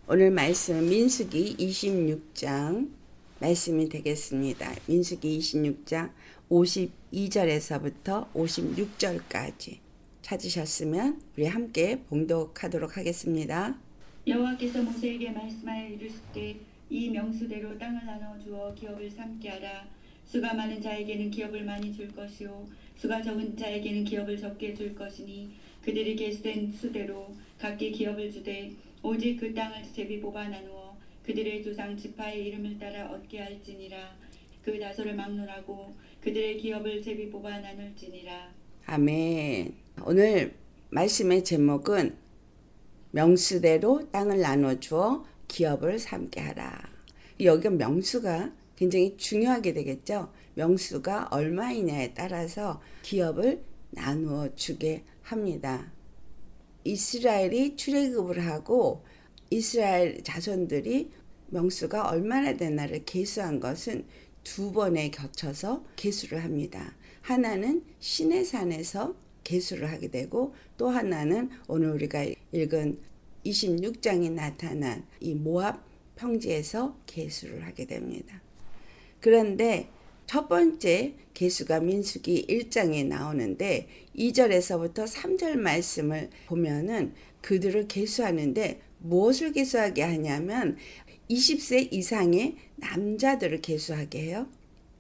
오늘 말씀은 민수기 26장 말씀이 되겠습니다. 민수기 26장 52절에서부터 56절까지 찾으셨으면 우리 함께 봉독하도록 하겠습니다. 여호와께서 모세에게 말씀하여 이르시되 이 명수대로 땅을 나눠 주어 기업을 삼게 하라. 수가 많은 자에게는 기업을 많이 줄 것이요 수가 적은 자에게는 기업을 적게 줄 것이니 그들이 계수된 수대로 각기 기업을 주되 오직 그 땅을 제비 뽑아 나누어 그들의 조상 지파의 이름을 따라 얻게 할지니라. 그 다소를 막론하고 그들의 기업을 제비 뽑아 나눌지니라. 아멘. 오늘 말씀의 제목은 명수대로 땅을 나눠주어 기업을 삼게 하라. 여기가 명수가 굉장히 중요하게 되겠죠. 명수가 얼마이냐에 따라서 기업을 나누어 주게 합니다. 이스라엘이 출애굽을 하고 이스라엘 자손들이 명수가 얼마나 되나를 계수한 것은 두 번에 겹쳐서 계수를 합니다. 하나는 시내산에서 계수를 하게 되고 또 하나는 오늘 우리가 읽은 26장에 나타난 이 모압 평지에서 계수를 하게 됩니다. 그런데 첫 번째 계수가 민수기 1장에 나오는데 2절에서부터 3절 말씀을 보면은 그들을 계수하는데 무엇을 계수하게 하냐면 20세 이상의 남자들을 계수하게 해요.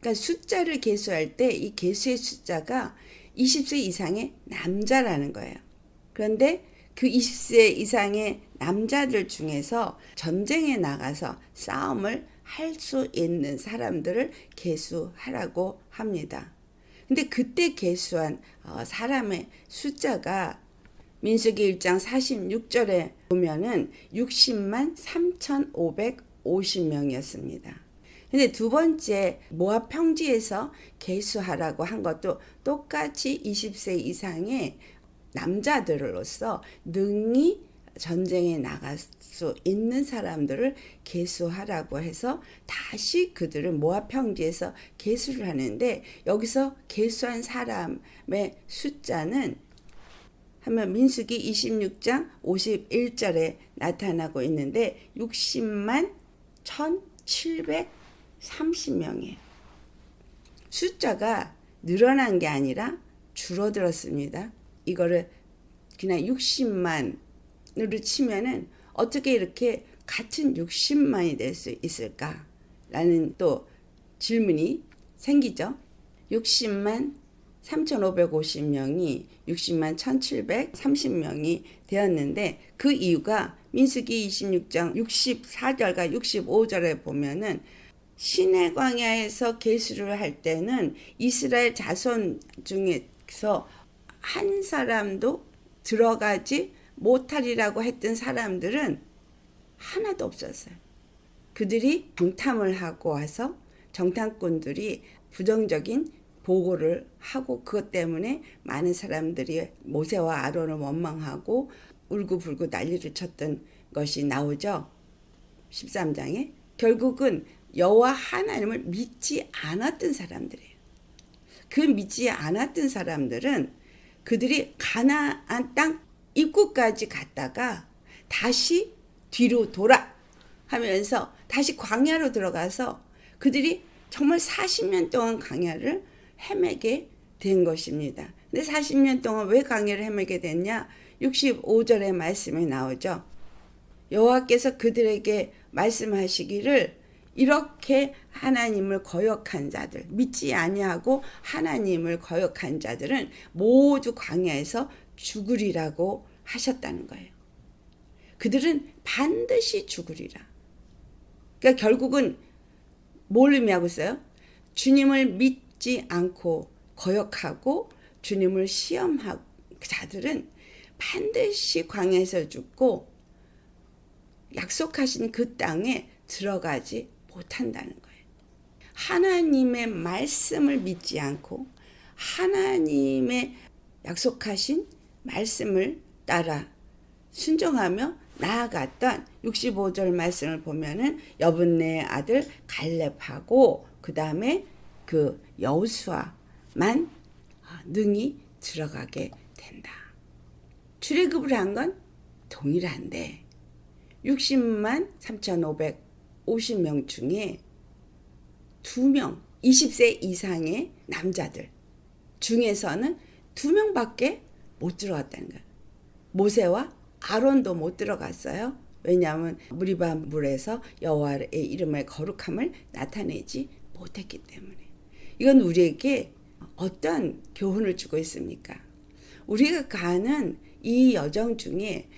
그러니까 숫자를 계수할 때 이 계수의 숫자가 20세 이상의 남자라는 거예요. 그런데 그 20세 이상의 남자들 중에서 전쟁에 나가서 싸움을 할 수 있는 사람들을 계수하라고 합니다. 근데 그때 계수한 사람의 숫자가 민수기 1장 46절에 보면은 60만 3,550명이었습니다. 근데 두 번째 모압 평지에서 계수하라고 한 것도 똑같이 20세 이상의 남자들로서 능히 전쟁에 나갈 수 있는 사람들을 계수하라고 해서 다시 그들을 모압 평지에서 계수를 하는데 여기서 계수한 사람의 숫자는 하면 민수기 26장 51절에 나타나고 있는데 60만 1,730명이에요. 숫자가 늘어난 게 아니라 줄어들었습니다. 이거를 그냥 60만으로 치면은 어떻게 이렇게 같은 60만이 될 수 있을까라는 또 질문이 생기죠. 60만 3,550명이 60만 1,730명이 되었는데 그 이유가 민수기 26장 64절과 65절에 보면은 시내 광야에서 계수를 할 때는 이스라엘 자손 중에서 한 사람도 들어가지 못하리라고 했던 사람들은 하나도 없었어요. 그들이 정탐을 하고 와서 정탐꾼들이 부정적인 보고를 하고 그것 때문에 많은 사람들이 모세와 아론을 원망하고 울고불고 난리를 쳤던 것이 나오죠. 13장에 결국은 여호와 하나님을 믿지 않았던 사람들이에요. 그 믿지 않았던 사람들은 그들이 가나안 땅 입구까지 갔다가 다시 뒤로 돌아 하면서 다시 광야로 들어가서 그들이 정말 40년 동안 광야를 헤매게 된 것입니다. 근데 40년 동안 왜 광야를 헤매게 됐냐? 65절의 말씀이 나오죠. 여호와께서 그들에게 말씀하시기를 이렇게 하나님을 거역한 자들, 믿지 아니하고 하나님을 거역한 자들은 모두 광야에서 죽으리라고 하셨다는 거예요. 그들은 반드시 죽으리라. 그러니까 결국은 뭘 의미하고 있어요? 주님을 믿지 않고 거역하고 주님을 시험한 자들은 반드시 광야에서 죽고 약속하신 그 땅에 들어가지 못한다는 거예요. 하나님의 말씀을 믿지 않고 하나님의 약속하신 말씀을 따라 순종하며 나아갔던 65절 말씀을 보면은 여분네의 아들 갈렙하고 그 다음에 그 여호수아만 능히 들어가게 된다. 출애굽을 한 건 동일한데 60만 3,550명 중에 2명, 20세 이상의 남자들 중에서는 2명밖에 못 들어갔다는 거예요. 모세와 아론도 못 들어갔어요. 왜냐하면 무리바 물에서 여호와의 이름의 거룩함을 나타내지 못했기 때문에. 이건 우리에게 어떤 교훈을 주고 있습니까? 우리가 가는 이 여정 중에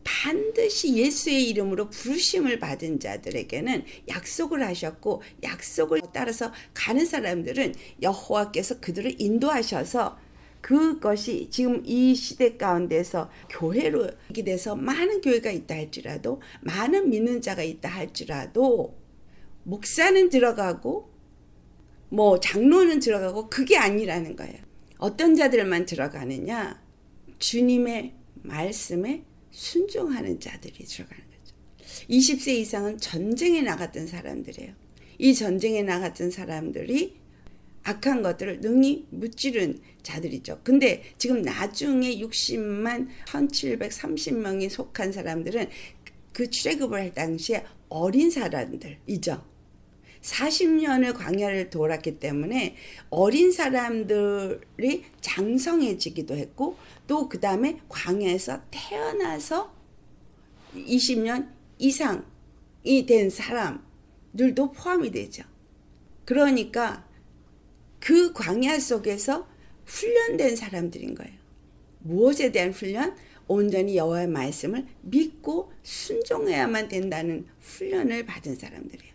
반드시 예수의 이름으로 부르심을 받은 자들에게는 약속을 하셨고, 약속을 따라서 가는 사람들은 여호와께서 그들을 인도하셔서 그것이 지금 이 시대 가운데서 교회로 이렇게 돼서 많은 교회가 있다 할지라도, 많은 믿는 자가 있다 할지라도, 목사는 들어가고 장로는 들어가고 그게 아니라는 거예요. 어떤 자들만 들어가느냐? 주님의 말씀에 순종하는 자들이 들어가는 거죠. 20세 이상은 전쟁에 나갔던 사람들이에요. 이 전쟁에 나갔던 사람들이 악한 것들을 능히 무찌른 자들이죠. 근데 지금 나중에 60만 1730명이 속한 사람들은 그 출애굽을 할 당시에 어린 사람들이죠. 40년을 광야를 돌았기 때문에 어린 사람들이 장성해지기도 했고, 또 그 다음에 광야에서 태어나서 20년 이상이 된 사람들도 포함이 되죠. 그러니까 그 광야 속에서 훈련된 사람들인 거예요. 무엇에 대한 훈련? 온전히 여호와의 말씀을 믿고 순종해야만 된다는 훈련을 받은 사람들이에요.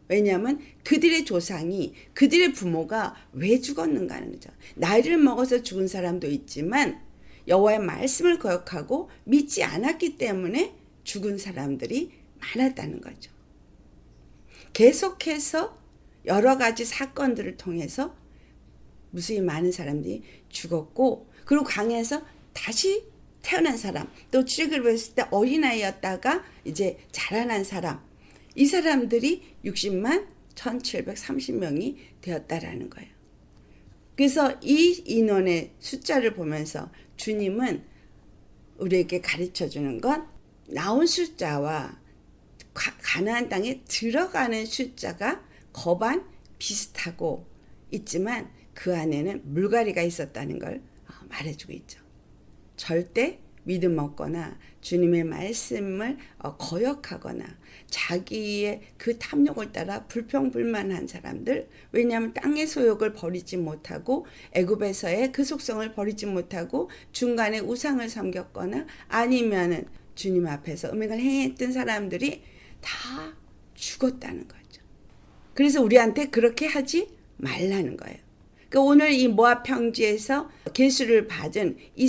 왜냐하면 그들의 조상이, 그들의 부모가 왜 죽었는가 하는 거죠. 나이를 먹어서 죽은 사람도 있지만 여호와의 말씀을 거역하고 믿지 않았기 때문에 죽은 사람들이 많았다는 거죠. 계속해서 여러 가지 사건들을 통해서 무수히 많은 사람들이 죽었고, 그리고 광야에서 다시 태어난 사람, 또 출애굽을 했을 때 어린아이였다가 이제 자라난 사람, 이 사람들이 60만 1730명이 되었다라는 거예요. 그래서 이 인원의 숫자를 보면서 주님은 우리에게 가르쳐 주는 건 나온 숫자와 가나안 땅에 들어가는 숫자가 거반 비슷하고 있지만 그 안에는 물갈이가 있었다는 걸 말해주고 있죠. 절대 믿음 없거나 주님의 말씀을 거역하거나 자기의 그 탐욕을 따라 불평불만한 사람들, 왜냐하면 땅의 소욕을 버리지 못하고 애굽에서의 그 속성을 버리지 못하고 중간에 우상을 섬겼거나 아니면은 주님 앞에서 음행을 행했던 사람들이 다 죽었다는 거죠. 그래서 우리한테 그렇게 하지 말라는 거예요. 그러니까 오늘 이 모압 평지에서 계수를 받은 이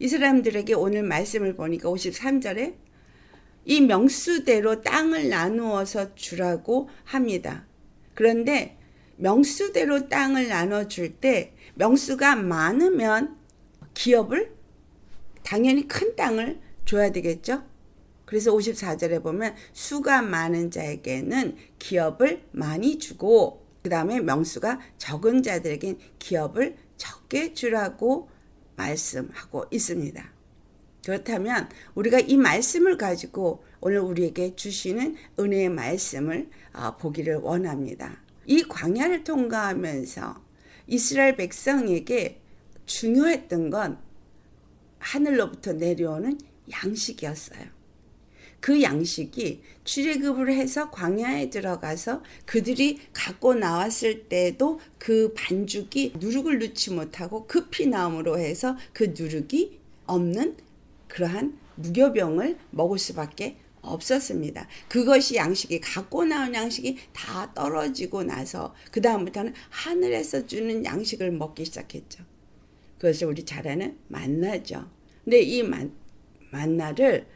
사람들에게 오늘 말씀을 보니까 53절에 이 명수대로 땅을 나누어서 주라고 합니다. 그런데 명수대로 땅을 나눠줄 때 명수가 많으면 기업을 당연히 큰 땅을 줘야 되겠죠. 그래서 54절에 보면 수가 많은 자에게는 기업을 많이 주고 그 다음에 명수가 적은 자들에겐 기업을 적게 주라고 말씀하고 있습니다. 그렇다면 우리가 이 말씀을 가지고 오늘 우리에게 주시는 은혜의 말씀을 보기를 원합니다. 이 광야를 통과하면서 이스라엘 백성에게 중요했던 건 하늘로부터 내려오는 양식이었어요. 그 양식이 출애굽을 해서 광야에 들어가서 그들이 갖고 나왔을 때도 그 반죽이 누룩을 넣지 못하고 급히 나옴으로 해서 그 누룩이 없는 그러한 무교병을 먹을 수밖에 없었습니다. 그것이 양식이 갖고 나온 양식이 다 떨어지고 나서 그 다음부터는 하늘에서 주는 양식을 먹기 시작했죠. 그것이 우리 잘 아는 만나죠. 근데 이 만나를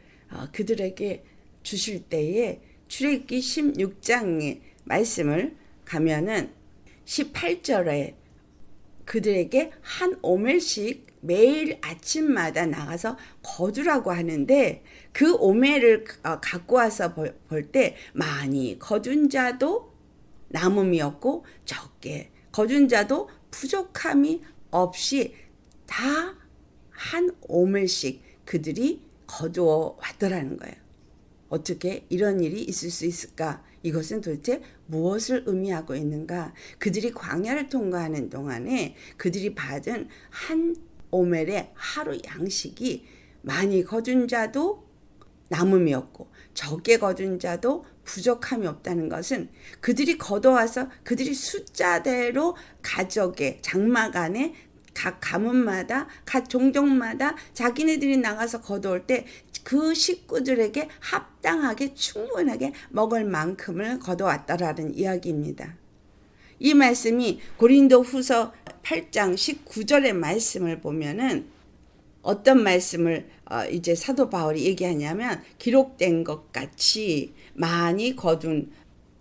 그들에게 주실 때에 출애굽기 16장의 말씀을 가면은 18절에 그들에게 한 오멜씩 매일 아침마다 나가서 거두라고 하는데 그 오멜을 갖고 와서 볼 때 많이 거둔 자도 남음이 없고 적게 거둔 자도 부족함이 없이 다 한 오멜씩 그들이 거두어 왔더라는 거예요. 어떻게 이런 일이 있을 수 있을까? 이것은 도대체 무엇을 의미하고 있는가? 그들이 광야를 통과하는 동안에 그들이 받은 한 오멜의 하루 양식이 많이 거둔 자도 남음이 없고 적게 거둔 자도 부족함이 없다는 것은 그들이 걷어와서 그들이 숫자대로 가족의 장막안에 각 가문마다 각 종족마다 자기네들이 나가서 거두올 때 그 식구들에게 합당하게 충분하게 먹을 만큼을 거두었다라는 이야기입니다. 이 말씀이 고린도 후서 8장 19절의 말씀을 보면은 어떤 말씀을 이제 사도 바울이 얘기하냐면 기록된 것 같이 많이 거둔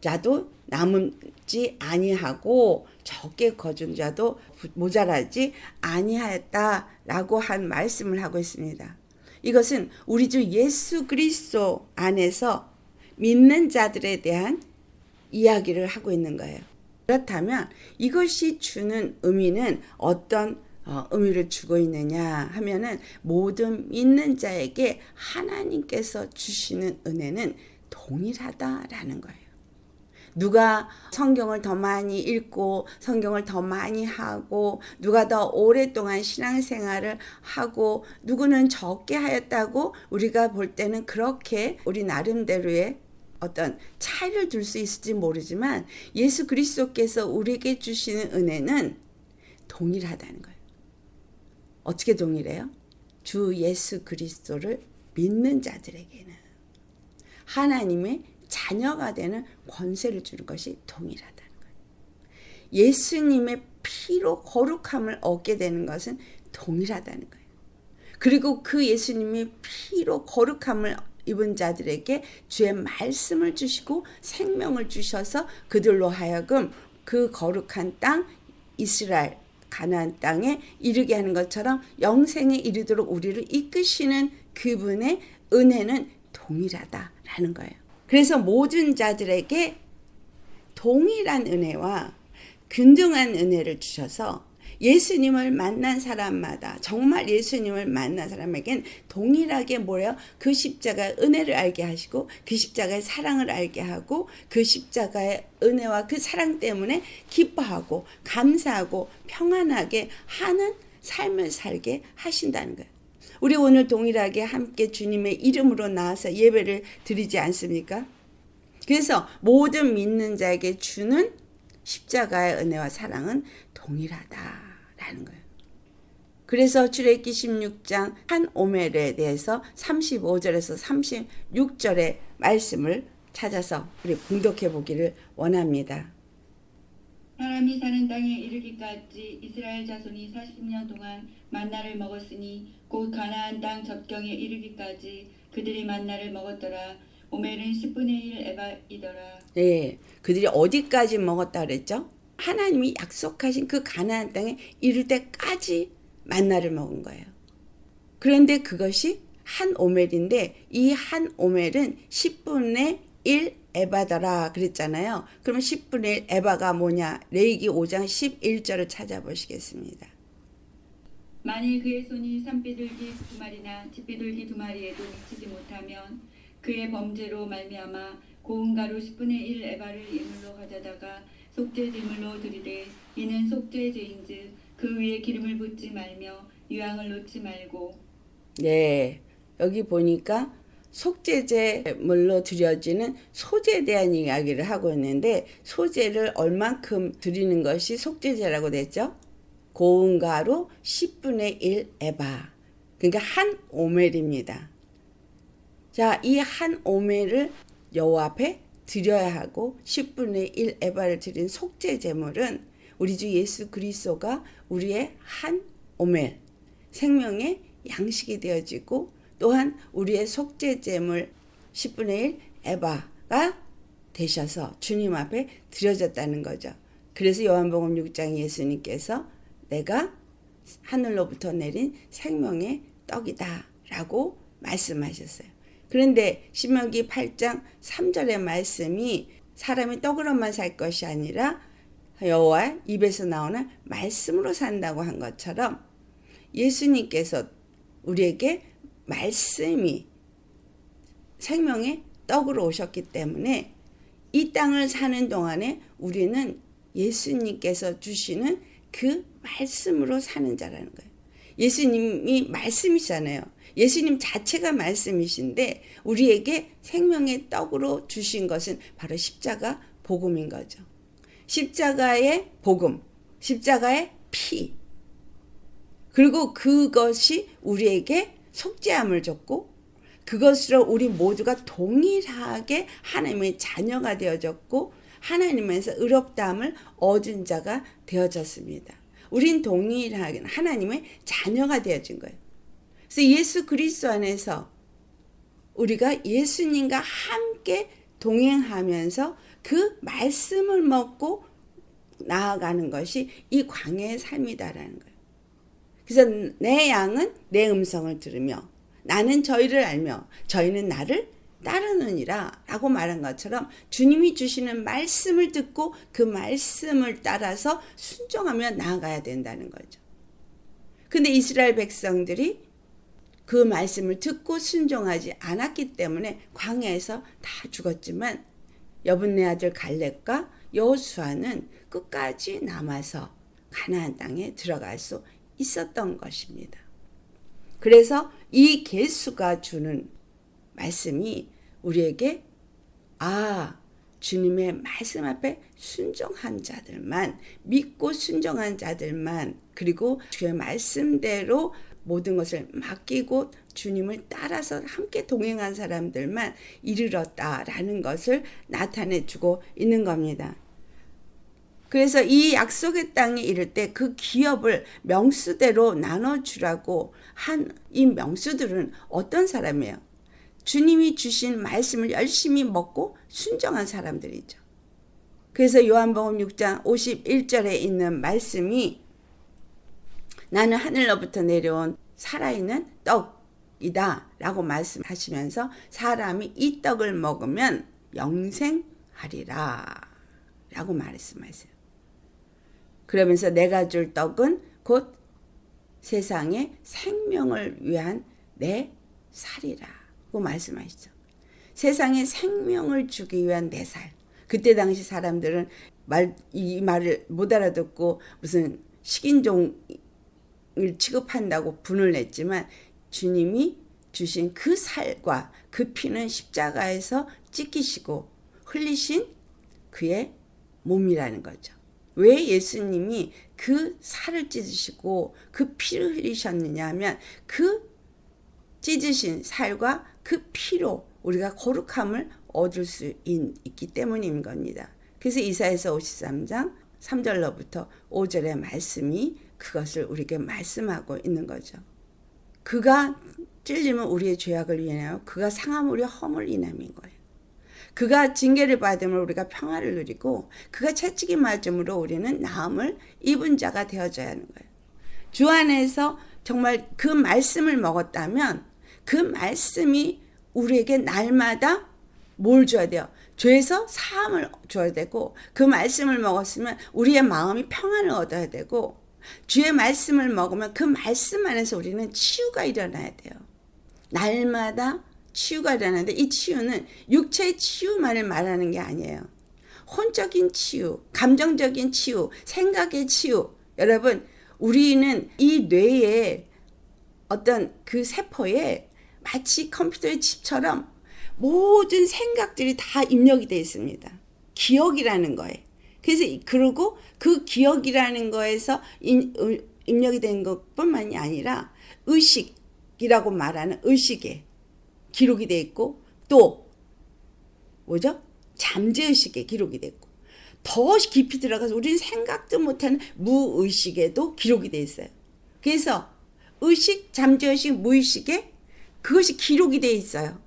자도 남지 아니하고 적게 거둔 자도 모자라지 아니하였다라고 한 말씀을 하고 있습니다. 이것은 우리 주 예수 그리스도 안에서 믿는 자들에 대한 이야기를 하고 있는 거예요. 그렇다면 이것이 주는 의미는 어떤 의미를 주고 있느냐 하면은 모든 믿는 자에게 하나님께서 주시는 은혜는 동일하다라는 거예요. 누가 성경을 더 많이 읽고 성경을 더 많이 하고 누가 더 오랫동안 신앙생활을 하고 누구는 적게 하였다고 우리가 볼 때는 그렇게 우리 나름대로의 어떤 차이를 둘 수 있을지 모르지만 예수 그리스도께서 우리에게 주시는 은혜는 동일하다는 거예요. 어떻게 동일해요? 주 예수 그리스도를 믿는 자들에게는 하나님의 자녀가 되는 권세를 주는 것이 동일하다는 거예요. 예수님의 피로 거룩함을 얻게 되는 것은 동일하다는 거예요. 그리고 그 예수님의 피로 거룩함을 입은 자들에게 주의 말씀을 주시고 생명을 주셔서 그들로 하여금 그 거룩한 땅 이스라엘 가나안 땅에 이르게 하는 것처럼 영생에 이르도록 우리를 이끄시는 그분의 은혜는 동일하다라는 거예요. 그래서 모든 자들에게 동일한 은혜와 균등한 은혜를 주셔서 예수님을 만난 사람마다 정말 예수님을 만난 사람에겐 동일하게 뭐예요? 그 십자가의 은혜를 알게 하시고 그 십자가의 사랑을 알게 하고 그 십자가의 은혜와 그 사랑 때문에 기뻐하고 감사하고 평안하게 하는 삶을 살게 하신다는 거예요. 우리 오늘 동일하게 함께 주님의 이름으로 나와서 예배를 드리지 않습니까? 그래서 모든 믿는 자에게 주는 십자가의 은혜와 사랑은 동일하다라는 거예요. 그래서 출애굽기 16장 한 오멜에 대해서 35절에서 36절의 말씀을 찾아서 우리 공독해 보기를 원합니다. 사람이 사는 땅에 이르기까지 이스라엘 자손이 40년 동안 만나를 먹었으니 곧 가나안 땅 접경에 이르기까지 그들이 만나를 먹었더라. 오멜은 10분의 1 에바이더라. 네, 그들이 어디까지 먹었다 그랬죠? 하나님이 약속하신 그 가나안 땅에 이를 때까지 만나를 먹은 거예요. 그런데 그것이 한 오멜인데 이 한 오멜은 10분의 1 에바더라 그랬잖아요. 그러면 10분의 1 에바가 뭐냐? 레위기 5장 11절을 찾아보시겠습니다. 만일 그의 손이 산비둘기 2마리나 집비둘기 2마리에도 미치지 못하면 그의 범죄로 말미암아 고운 가루 10분의 1 에바를 예물로 가져다가 속죄 제물로 드리되 이는 속죄 죄인즉 그 위에 기름을 붓지 말며 유향을 놓지 말고. 네, 여기 보니까 속죄제물로 드려지는 소제에 대한 이야기를 하고 있는데 소제를 얼만큼 드리는 것이 속죄제라고 됐죠? 고운 가루 10분의 1 에바. 그러니까 한 오멜입니다. 자, 이 한 오멜을 여호와 앞에 드려야 하고 10분의 1 에바를 드린 속죄제물은 우리 주 예수 그리스도가 우리의 한 오멜, 생명의 양식이 되어지고 또한 우리의 속죄제물 10분의 1 에바가 되셔서 주님 앞에 드려졌다는 거죠. 그래서 요한복음 6장 예수님께서 내가 하늘로부터 내린 생명의 떡이다 라고 말씀하셨어요. 그런데 신명기 8장 3절의 말씀이 사람이 떡으로만 살 것이 아니라 여호와 입에서 나오는 말씀으로 산다고 한 것처럼 예수님께서 우리에게 말씀이 생명의 떡으로 오셨기 때문에 이 땅을 사는 동안에 우리는 예수님께서 주시는 그 말씀으로 사는 자라는 거예요. 예수님이 말씀이잖아요. 예수님 자체가 말씀이신데 우리에게 생명의 떡으로 주신 것은 바로 십자가 복음인 거죠. 십자가의 복음, 십자가의 피. 그리고 그것이 우리에게 속죄함을 줬고 그것으로 우리 모두가 동일하게 하나님의 자녀가 되어졌고 하나님에서 의롭다함을 얻은 자가 되어졌습니다. 우린 동일하게 하나님의 자녀가 되어진 거예요. 그래서 예수 그리스도 안에서 우리가 예수님과 함께 동행하면서 그 말씀을 먹고 나아가는 것이 이 광야의 삶이다라는 거예요. 그래서 내 양은 내 음성을 들으며 나는 저희를 알며 저희는 나를 따르느니라 라고 말한 것처럼 주님이 주시는 말씀을 듣고 그 말씀을 따라서 순종하며 나아가야 된다는 거죠. 근데 이스라엘 백성들이 그 말씀을 듣고 순종하지 않았기 때문에 광야에서 다 죽었지만 여분네 아들 갈렙과 여호수아는 끝까지 남아서 가나안 땅에 들어갈 수 있었던 것입니다. 그래서 이 계수가 주는 말씀이 우리에게 주님의 말씀 앞에 순종한 자들만, 믿고 순종한 자들만, 그리고 주의 말씀대로 모든 것을 맡기고 주님을 따라서 함께 동행한 사람들만 이르렀다라는 것을 나타내 주고 있는 겁니다. 그래서 이 약속의 땅에 이를 때 그 기업을 명수대로 나눠주라고 한 이 명수들은 어떤 사람이에요? 주님이 주신 말씀을 열심히 먹고 순종한 사람들이죠. 그래서 요한복음 6장 51절에 있는 말씀이 나는 하늘로부터 내려온 살아있는 떡이다 라고 말씀하시면서 사람이 이 떡을 먹으면 영생하리라 라고 말씀하세요. 그러면서 내가 줄 떡은 곧 세상의 생명을 위한 내 살이라 고 말씀하시죠. 세상의 생명을 주기 위한 내 살. 그때 당시 사람들은 이 말을 못 알아듣고 무슨 식인종을 취급한다고 분을 냈지만 주님이 주신 그 살과 그 피는 십자가에서 찢기시고 흘리신 그의 몸이라는 거죠. 왜 예수님이 그 살을 찢으시고 그 피를 흘리셨느냐 하면 그 찢으신 살과 그 피로 우리가 거룩함을 얻을 수 있기 때문인 겁니다. 그래서 이사야서 53장 3절로부터 5절의 말씀이 그것을 우리에게 말씀하고 있는 거죠. 그가 찔림은 우리의 죄악을 위하여 그가 상함은 우리의 허물 인함인 거예요. 그가 징계를 받음으로 우리가 평화를 누리고 그가 채찍이 맞음으로 우리는 나음을 입은 자가 되어져야 하는 거예요. 주 안에서 정말 그 말씀을 먹었다면 그 말씀이 우리에게 날마다 뭘 줘야 돼요? 죄에서 사함을 줘야 되고 그 말씀을 먹었으면 우리의 마음이 평안을 얻어야 되고 주의 말씀을 먹으면 그 말씀 안에서 우리는 치유가 일어나야 돼요. 날마다 치유가 일어나는데 이 치유는 육체의 치유만을 말하는 게 아니에요. 혼적인 치유, 감정적인 치유, 생각의 치유. 여러분, 우리는 이 뇌에 어떤 그 세포에 마치 컴퓨터의 칩처럼 모든 생각들이 다 입력이 되어 있습니다. 기억이라는 거에. 그래서 그리고 그 기억이라는 거에서 입력이 된 것뿐만이 아니라 의식이라고 말하는 의식에 기록이 되어 있고 또 뭐죠? 잠재의식에 기록이 되어 있고 더 깊이 들어가서 우리는 생각도 못하는 무의식에도 기록이 되어 있어요. 그래서 의식, 잠재의식, 무의식에 그것이 기록이 되어 있어요.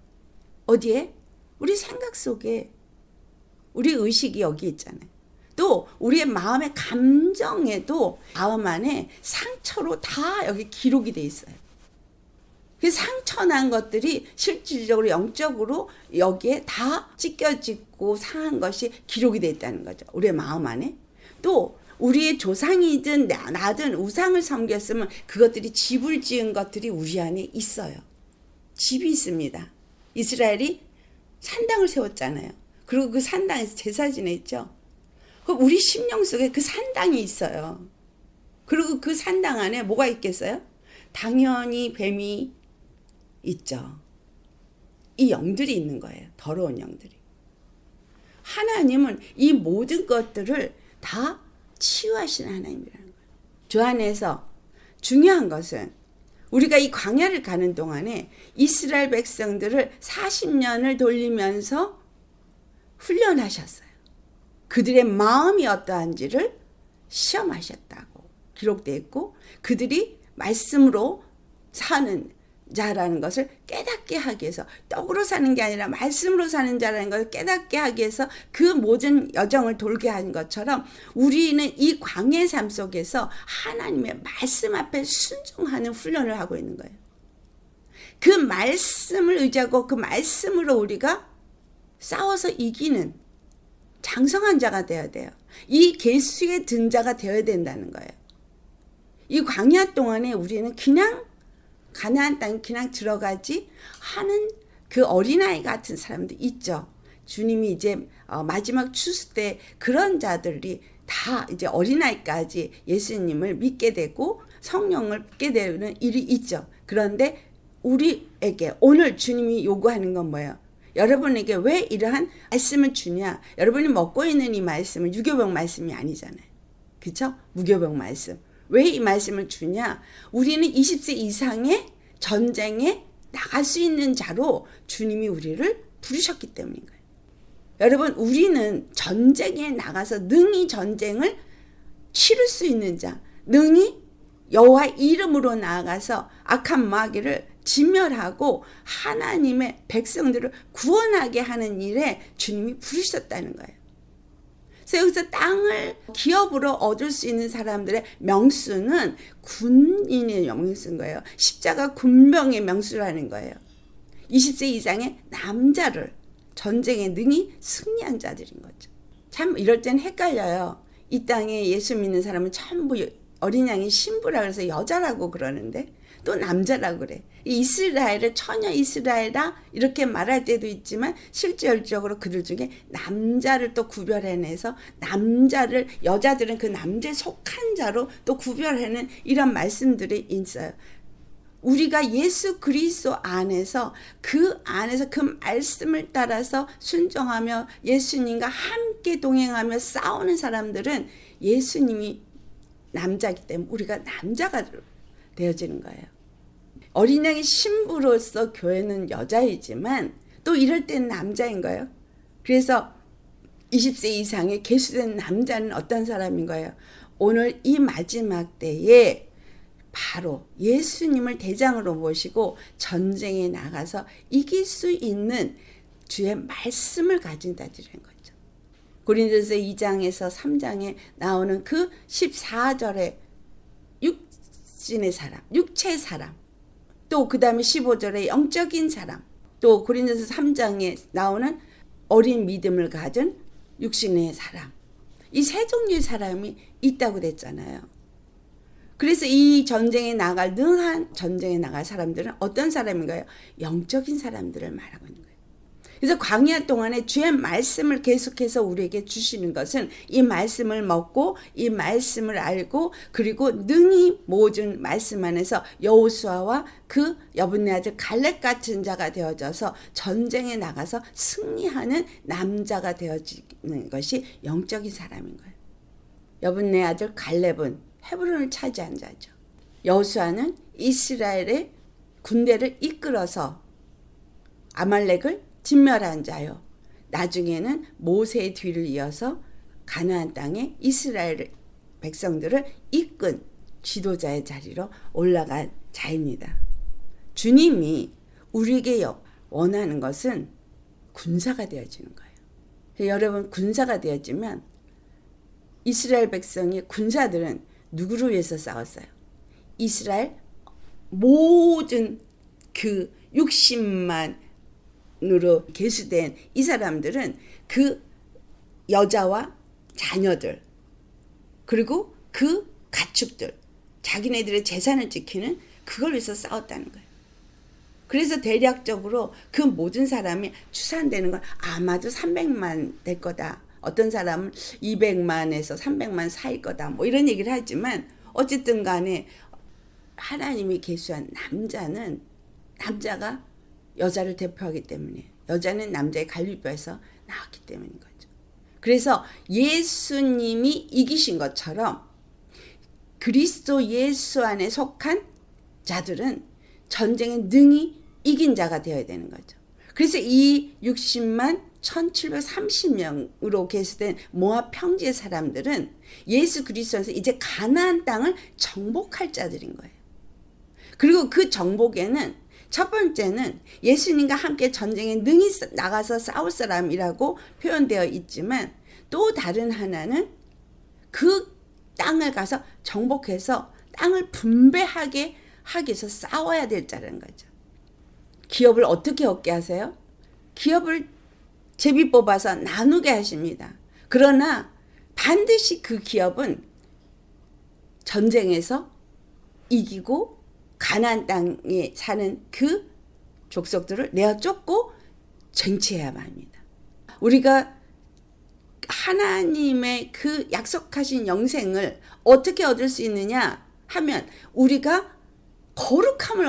어디에? 우리 생각 속에. 우리 의식이 여기 있잖아요. 또 우리의 마음의 감정에도 마음 안에 상처로 다 여기 기록이 되어 있어요. 그 상처난 것들이 실질적으로 영적으로 여기에 다 찢겨지고 상한 것이 기록이 되어 있다는 거죠. 우리의 마음 안에. 또 우리의 조상이든 나든 우상을 섬겼으면 그것들이 집을 지은 것들이 우리 안에 있어요. 집이 있습니다. 이스라엘이 산당을 세웠잖아요. 그리고 그 산당에서 제사 지냈죠. 그럼 우리 심령 속에 그 산당이 있어요. 그리고 그 산당 안에 뭐가 있겠어요? 당연히 뱀이 있죠. 이 영들이 있는 거예요. 더러운 영들이. 하나님은 이 모든 것들을 다 치유하시는 하나님이라는 거예요. 주 안에서 중요한 것은 우리가 이 광야를 가는 동안에 이스라엘 백성들을 40년을 돌리면서 훈련하셨어요. 그들의 마음이 어떠한지를 시험하셨다고 기록되어 있고, 그들이 말씀으로 사는 자라는 것을 깨닫게 하기 위해서, 떡으로 사는 게 아니라 말씀으로 사는 자라는 것을 깨닫게 하기 위해서 그 모든 여정을 돌게 한 것처럼, 우리는 이 광야의 삶 속에서 하나님의 말씀 앞에 순종하는 훈련을 하고 있는 거예요. 그 말씀을 의지하고 그 말씀으로 우리가 싸워서 이기는 장성한 자가 되어야 돼요. 이 계수에 든 자가 되어야 된다는 거예요. 이 광야 동안에 우리는 그냥 가나안 땅에 그냥 들어가지 하는 그 어린아이 같은 사람도 있죠. 주님이 이제 마지막 추수 때 그런 자들이 다 이제 어린아이까지 예수님을 믿게 되고 성령을 받게 되는 일이 있죠. 그런데 우리에게 오늘 주님이 요구하는 건 뭐예요? 여러분에게 왜 이러한 말씀을 주냐? 여러분이 먹고 있는 이 말씀은 유교병 말씀이 아니잖아요. 그렇죠? 무교병 말씀. 왜 이 말씀을 주냐? 우리는 20세 이상의 전쟁에 나갈 수 있는 자로 주님이 우리를 부르셨기 때문인 거예요. 여러분, 우리는 전쟁에 나가서 능히 전쟁을 치를 수 있는 자, 능히 여호와 이름으로 나아가서 악한 마귀를 진멸하고 하나님의 백성들을 구원하게 하는 일에 주님이 부르셨다는 거예요. 그래서 여기서 땅을 기업으로 얻을 수 있는 사람들의 명수는 군인의 명수인 거예요. 십자가 군병의 명수라는 거예요. 20세 이상의 남자를 전쟁에 능히 승리한 자들인 거죠. 참 이럴 땐 헷갈려요. 이 땅에 예수 믿는 사람은 전부 어린 양의 신부라 그래서 여자라고 그러는데 또 남자라고 그래. 이스라엘을 처녀 이스라엘이라 이렇게 말할 때도 있지만 실질적으로 그들 중에 남자를 또 구별해내서 남자를, 여자들은 그 남자에 속한 자로 또 구별하는 이런 말씀들이 있어요. 우리가 예수 그리스도 안에서 그 말씀을 따라서 순종하며 예수님과 함께 동행하며 싸우는 사람들은 예수님이 남자이기 때문에 우리가 남자가 되어지는 거예요. 어린 양의 신부로서 교회는 여자이지만 또 이럴 땐 남자인 거예요. 그래서 20세 이상의 계수된 남자는 어떤 사람인 거예요? 오늘 이 마지막 때에 바로 예수님을 대장으로 모시고 전쟁에 나가서 이길 수 있는 주의 말씀을 가진 자들인 거죠. 고린도서 2장에서 3장에 나오는 그 14절에 육신의 사람, 육체의 사람, 또 그 다음에 15절에 영적인 사람, 또 고린도서 3장에 나오는 어린 믿음을 가진 육신의 사람, 이 세 종류의 사람이 있다고 됐잖아요. 그래서 이 전쟁에 나갈, 능한 전쟁에 나갈 사람들은 어떤 사람인가요? 영적인 사람들을 말하고 있는 거예요. 그래서 광야 동안에 주의 말씀을 계속해서 우리에게 주시는 것은 이 말씀을 먹고 이 말씀을 알고 그리고 능히 모든 말씀 안에서 여호수아와 그 여분네 아들 갈렙 같은 자가 되어져서 전쟁에 나가서 승리하는 남자가 되어지는 것이 영적인 사람인 거예요. 여분네 아들 갈렙은 헤브론을 차지한 자죠. 여호수아는 이스라엘의 군대를 이끌어서 아말렉을 진멸한 자요. 나중에는 모세의 뒤를 이어서 가나안 땅에 이스라엘 백성들을 이끈 지도자의 자리로 올라간 자입니다. 주님이 우리에게 원하는 것은 군사가 되어지는 거예요. 여러분, 군사가 되어지면 이스라엘 백성의 군사들은 누구를 위해서 싸웠어요? 이스라엘 모든 그 60만 으로 계수된 이 사람들은 그 여자와 자녀들 그리고 그 가축들, 자기네들의 재산을 지키는 그걸 위해서 싸웠다는 거예요. 그래서 대략적으로 그 모든 사람이 추산되는 건 아마도 300만 될 거다. 어떤 사람은 200만에서 300만 사이일 거다. 뭐 이런 얘기를 하지만 어쨌든 간에 하나님이 계수한 남자가 여자를 대표하기 때문에, 여자는 남자의 갈비뼈에서 나왔기 때문인 거죠. 그래서 예수님이 이기신 것처럼 그리스도 예수 안에 속한 자들은 전쟁에 능히 이긴 자가 되어야 되는 거죠. 그래서 이 60만 1730명으로 계수된 모압 평지의 사람들은 예수 그리스도에서 이제 가나안 땅을 정복할 자들인 거예요. 그리고 그 정복에는 첫 번째는 예수님과 함께 전쟁에 능히 나가서 싸울 사람이라고 표현되어 있지만, 또 다른 하나는 그 땅을 가서 정복해서 땅을 분배하게 하기 위해서 싸워야 될 자라는 거죠. 기업을 어떻게 얻게 하세요? 기업을 제비 뽑아서 나누게 하십니다. 그러나 반드시 그 기업은 전쟁에서 이기고 가나안 땅에 사는 그 족속들을 내어 쫓고 쟁취해야만 합니다. 우리가 하나님의 그 약속하신 영생을 어떻게 얻을 수 있느냐 하면 우리가 거룩함을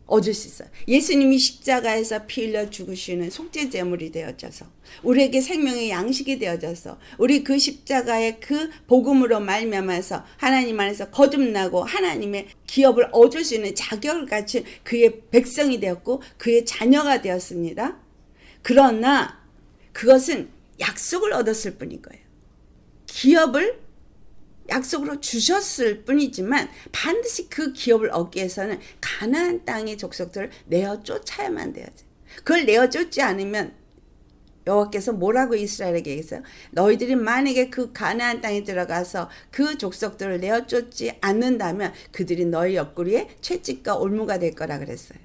얻을 수 있어요. 예수님이 십자가에서 피 흘려 죽으시는 속죄 제물이 되어져서 우리에게 생명의 양식이 되어져서 우리 그 십자가의 그 복음으로 말미암아서 하나님 안에서 거듭나고 하나님의 기업을 얻을 수 있는 자격을 갖춘 그의 백성이 되었고 그의 자녀가 되었습니다. 그러나 그것은 약속을 얻었을 뿐인 거예요. 기업을 약속으로 주셨을 뿐이지만 반드시 그 기업을 얻기 위해서는 가나안 땅의 족속들을 내어 쫓아야만 돼요. 그걸 내어 쫓지 않으면 여호와께서 뭐라고 이스라엘에게 얘기했어요? 너희들이 만약에 그 가나안 땅에 들어가서 그 족속들을 내어 쫓지 않는다면 그들이 너희 옆구리에 채찍과 올무가 될 거라 그랬어요.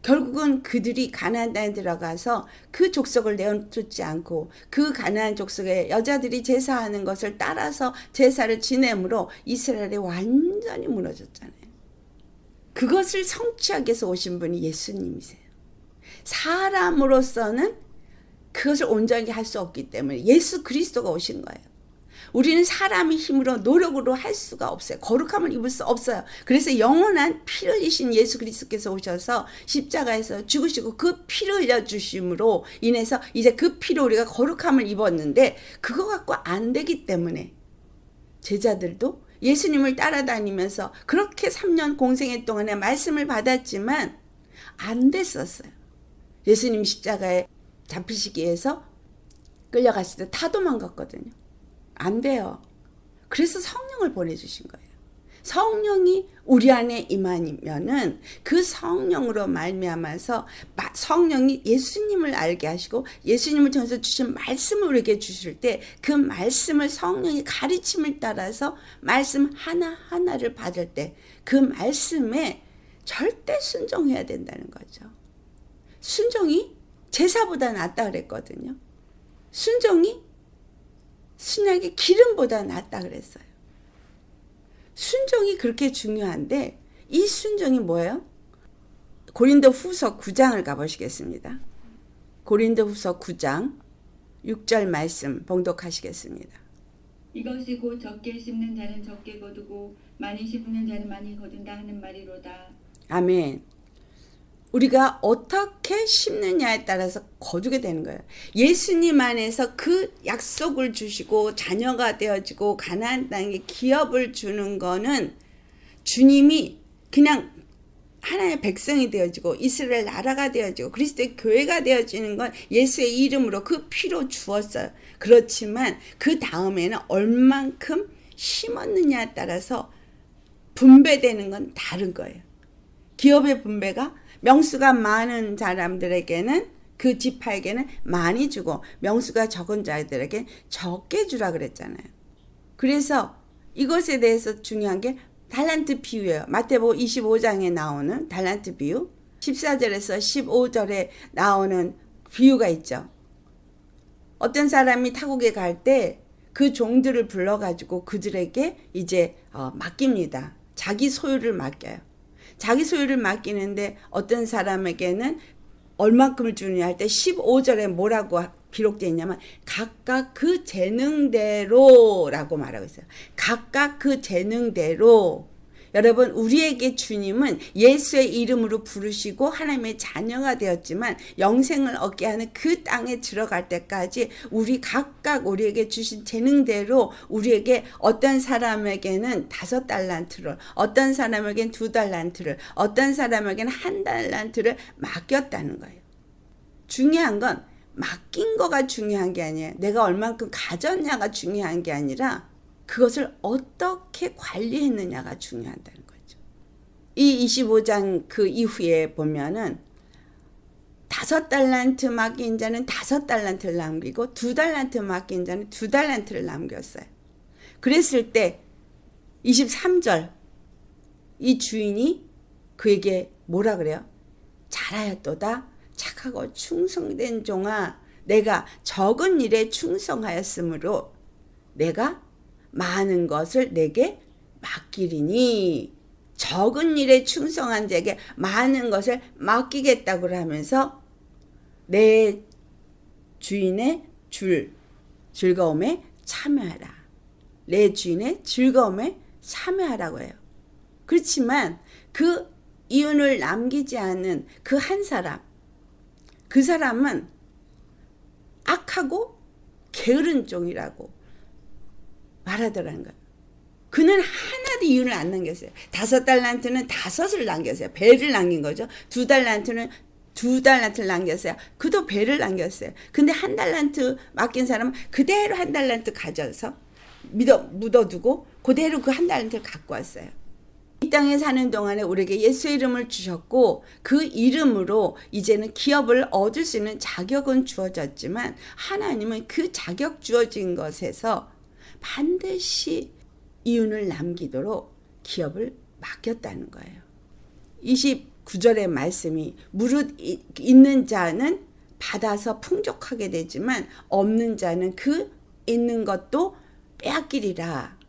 결국은 그들이 가나안 땅에 들어가서 그 족속을 내어쫓지 않고 그 가나안 족속의 여자들이 제사하는 것을 따라서 제사를 지내므로 이스라엘이 완전히 무너졌잖아요. 그것을 성취하기 위해서 오신 분이 예수님이세요. 사람으로서는 그것을 온전히 할 수 없기 때문에 예수 그리스도가 오신 거예요. 우리는 사람의 힘으로 노력으로 할 수가 없어요. 거룩함을 입을 수 없어요. 그래서 영원한 피를 흘리신 예수 그리스도께서 오셔서 십자가에서 죽으시고 그 피를 흘려주심으로 인해서 이제 그 피로 우리가 거룩함을 입었는데 그거 갖고 안 되기 때문에 제자들도 예수님을 따라다니면서 그렇게 3년 공생애 동안에 말씀을 받았지만 안 됐었어요. 예수님 십자가에 잡히시기 위해서 끌려갔을 때 다 도망갔거든요. 안 돼요. 그래서 성령을 보내주신 거예요. 성령이 우리 안에 임하면은 그 성령으로 말미암아서 성령이 예수님을 알게 하시고 예수님을 통해서 주신 말씀을 우리에게 주실 때 그 말씀을 성령이 가르침을 따라서 말씀 하나하나를 받을 때 그 말씀에 절대 순종해야 된다는 거죠. 순종이 제사보다 낫다 그랬거든요. 순종이 신약의 기름보다 낫다 그랬어요. 순종이 그렇게 중요한데 이 순종이 뭐예요? 고린도 후서 9장을 가보시겠습니다. 고린도 후서 9장 6절 말씀 봉독하시겠습니다. 이것이 곧 적게 심는 자는 적게 거두고 많이 심는 자는 많이 거둔다 하는 말이로다. 아멘. 우리가 어떻게 심느냐에 따라서 거두게 되는 거예요. 예수님 안에서 그 약속을 주시고 자녀가 되어지고 가나안 땅에 기업을 주는 거는 주님이 그냥 하나님의 백성이 되어지고 이스라엘 나라가 되어지고 그리스도의 교회가 되어지는 건 예수의 이름으로 그 피로 주었어요. 그렇지만 그 다음에는 얼만큼 심었느냐에 따라서 분배되는 건 다른 거예요. 기업의 분배가 명수가 많은 사람들에게는 그 지파에게는 많이 주고 명수가 적은 자들에게 적게 주라 그랬잖아요. 그래서 이것에 대해서 중요한 게 달란트 비유예요. 마태복음 25장에 나오는 달란트 비유, 14절에서 15절에 나오는 비유가 있죠. 어떤 사람이 타국에 갈 때 그 종들을 불러가지고 그들에게 이제 맡깁니다. 자기 소유를 맡겨요. 자기 소유를 맡기는데 어떤 사람에게는 얼만큼을 주느냐 할 때 15절에 뭐라고 기록되어 있냐면 각각 그 재능대로라고 말하고 있어요. 각각 그 재능대로. 여러분, 우리에게 주님은 예수의 이름으로 부르시고 하나님의 자녀가 되었지만 영생을 얻게 하는 그 땅에 들어갈 때까지 우리 각각 우리에게 주신 재능대로 우리에게 어떤 사람에게는 5달란트를, 어떤 사람에게는 2달란트를, 어떤 사람에게는 1달란트를 맡겼다는 거예요. 중요한 건 맡긴 거가 중요한 게 아니에요. 내가 얼만큼 가졌냐가 중요한 게 아니라 그것을 어떻게 관리했느냐가 중요하다는 거죠. 이 25장 그 이후에 보면은 5달란트 맡긴 자는 5달란트를 남기고 2달란트 맡긴 자는 2달란트를 남겼어요. 그랬을 때 23절 이 주인이 그에게 뭐라 그래요? 잘하였도다. 착하고 충성된 종아, 내가 적은 일에 충성하였으므로 내가 많은 것을 내게 맡기리니. 적은 일에 충성한 자에게 많은 것을 맡기겠다고 하면서 내 주인의 즐거움에 참여하라. 내 주인의 즐거움에 참여하라고 해요. 그렇지만 그 이윤을 남기지 않은 그 한 사람, 그 사람은 악하고 게으른 종이라고 말하더라는 거예요. 그는 하나도 이윤을 안 남겼어요. 5달란트는 5을 남겼어요. 배를 남긴 거죠. 2달란트는 2달란트를 남겼어요. 그도 배를 남겼어요. 근데 1달란트 맡긴 사람은 그대로 1달란트 가져서 묻어두고 그대로 그 1달란트를 갖고 왔어요. 이 땅에 사는 동안에 우리에게 예수의 이름을 주셨고 그 이름으로 이제는 기업을 얻을 수 있는 자격은 주어졌지만 하나님은 그 자격 주어진 것에서 반드시 이윤을 남기도록 기업을 맡겼다는 거예요. 29절의 말씀이 무릇 있는 자는 받아서 풍족하게 되지만 없는 자는 그 있는 것도 빼앗기리라.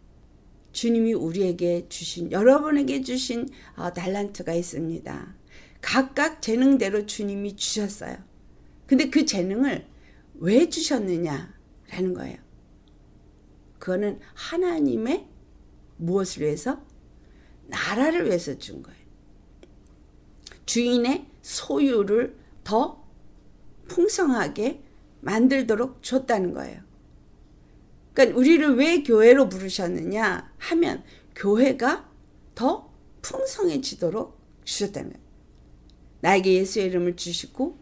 주님이 우리에게 주신, 여러분에게 주신 달란트가 있습니다. 각각 재능대로 주님이 주셨어요. 근데 그 재능을 왜 주셨느냐라는 거예요. 그거는 하나님의 무엇을 위해서? 나라를 위해서 준 거예요. 주인의 소유를 더 풍성하게 만들도록 줬다는 거예요. 그러니까 우리를 왜 교회로 부르셨느냐 하면 교회가 더 풍성해지도록 주셨다는 거예요. 나에게 예수의 이름을 주시고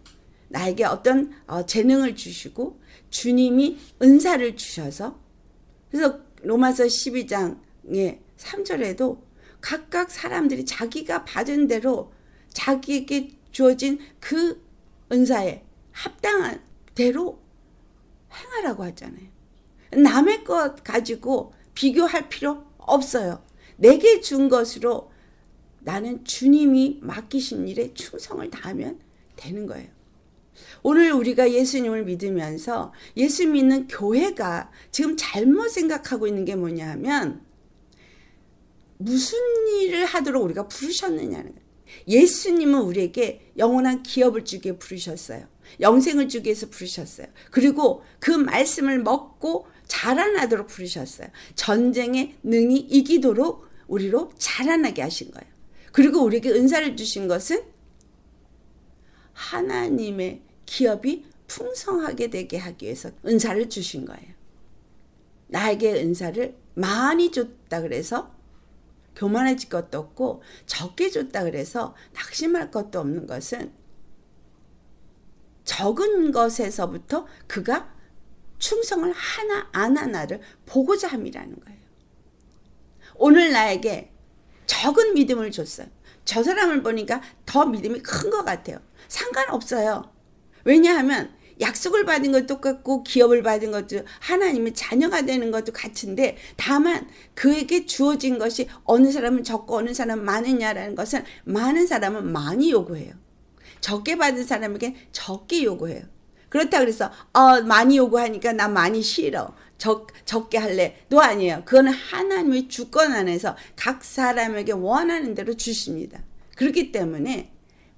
나에게 어떤 재능을 주시고 주님이 은사를 주셔서, 그래서 로마서 12장의 3절에도 각각 사람들이 자기가 받은 대로 자기에게 주어진 그 은사에 합당한 대로 행하라고 하잖아요. 남의 것 가지고 비교할 필요 없어요. 내게 준 것으로 나는 주님이 맡기신 일에 충성을 다하면 되는 거예요. 오늘 우리가 예수님을 믿으면서 예수 믿는 교회가 지금 잘못 생각하고 있는 게 뭐냐 하면 무슨 일을 하도록 우리가 부르셨느냐는 거예요. 예수님은 우리에게 영원한 기업을 주기 위해 부르셨어요. 영생을 주기 위해서 부르셨어요. 그리고 그 말씀을 먹고 자라나도록 부르셨어요. 전쟁에 능히 이기도록 우리로 자라나게 하신 거예요. 그리고 우리에게 은사를 주신 것은 하나님의 기업이 풍성하게 되게 하기 위해서 은사를 주신 거예요. 나에게 은사를 많이 줬다 그래서 교만해질 것도 없고 적게 줬다 그래서 낙심할 것도 없는 것은 적은 것에서부터 그가 충성을 하나 안 하나를 보고자 함이라는 거예요. 오늘 나에게 적은 믿음을 줬어요. 저 사람을 보니까 더 믿음이 큰 것 같아요. 상관없어요. 왜냐하면 약속을 받은 것도 똑같고 기업을 받은 것도 하나님의 자녀가 되는 것도 같은데, 다만 그에게 주어진 것이 어느 사람은 적고 어느 사람은 많으냐라는 것은 많은 사람은 많이 요구해요. 적게 받은 사람에게 적게 요구해요. 그렇다 그래서 많이 요구하니까 나 많이 싫어. 적게 할래. 또 아니에요. 그거는 하나님의 주권 안에서 각 사람에게 원하는 대로 주십니다. 그렇기 때문에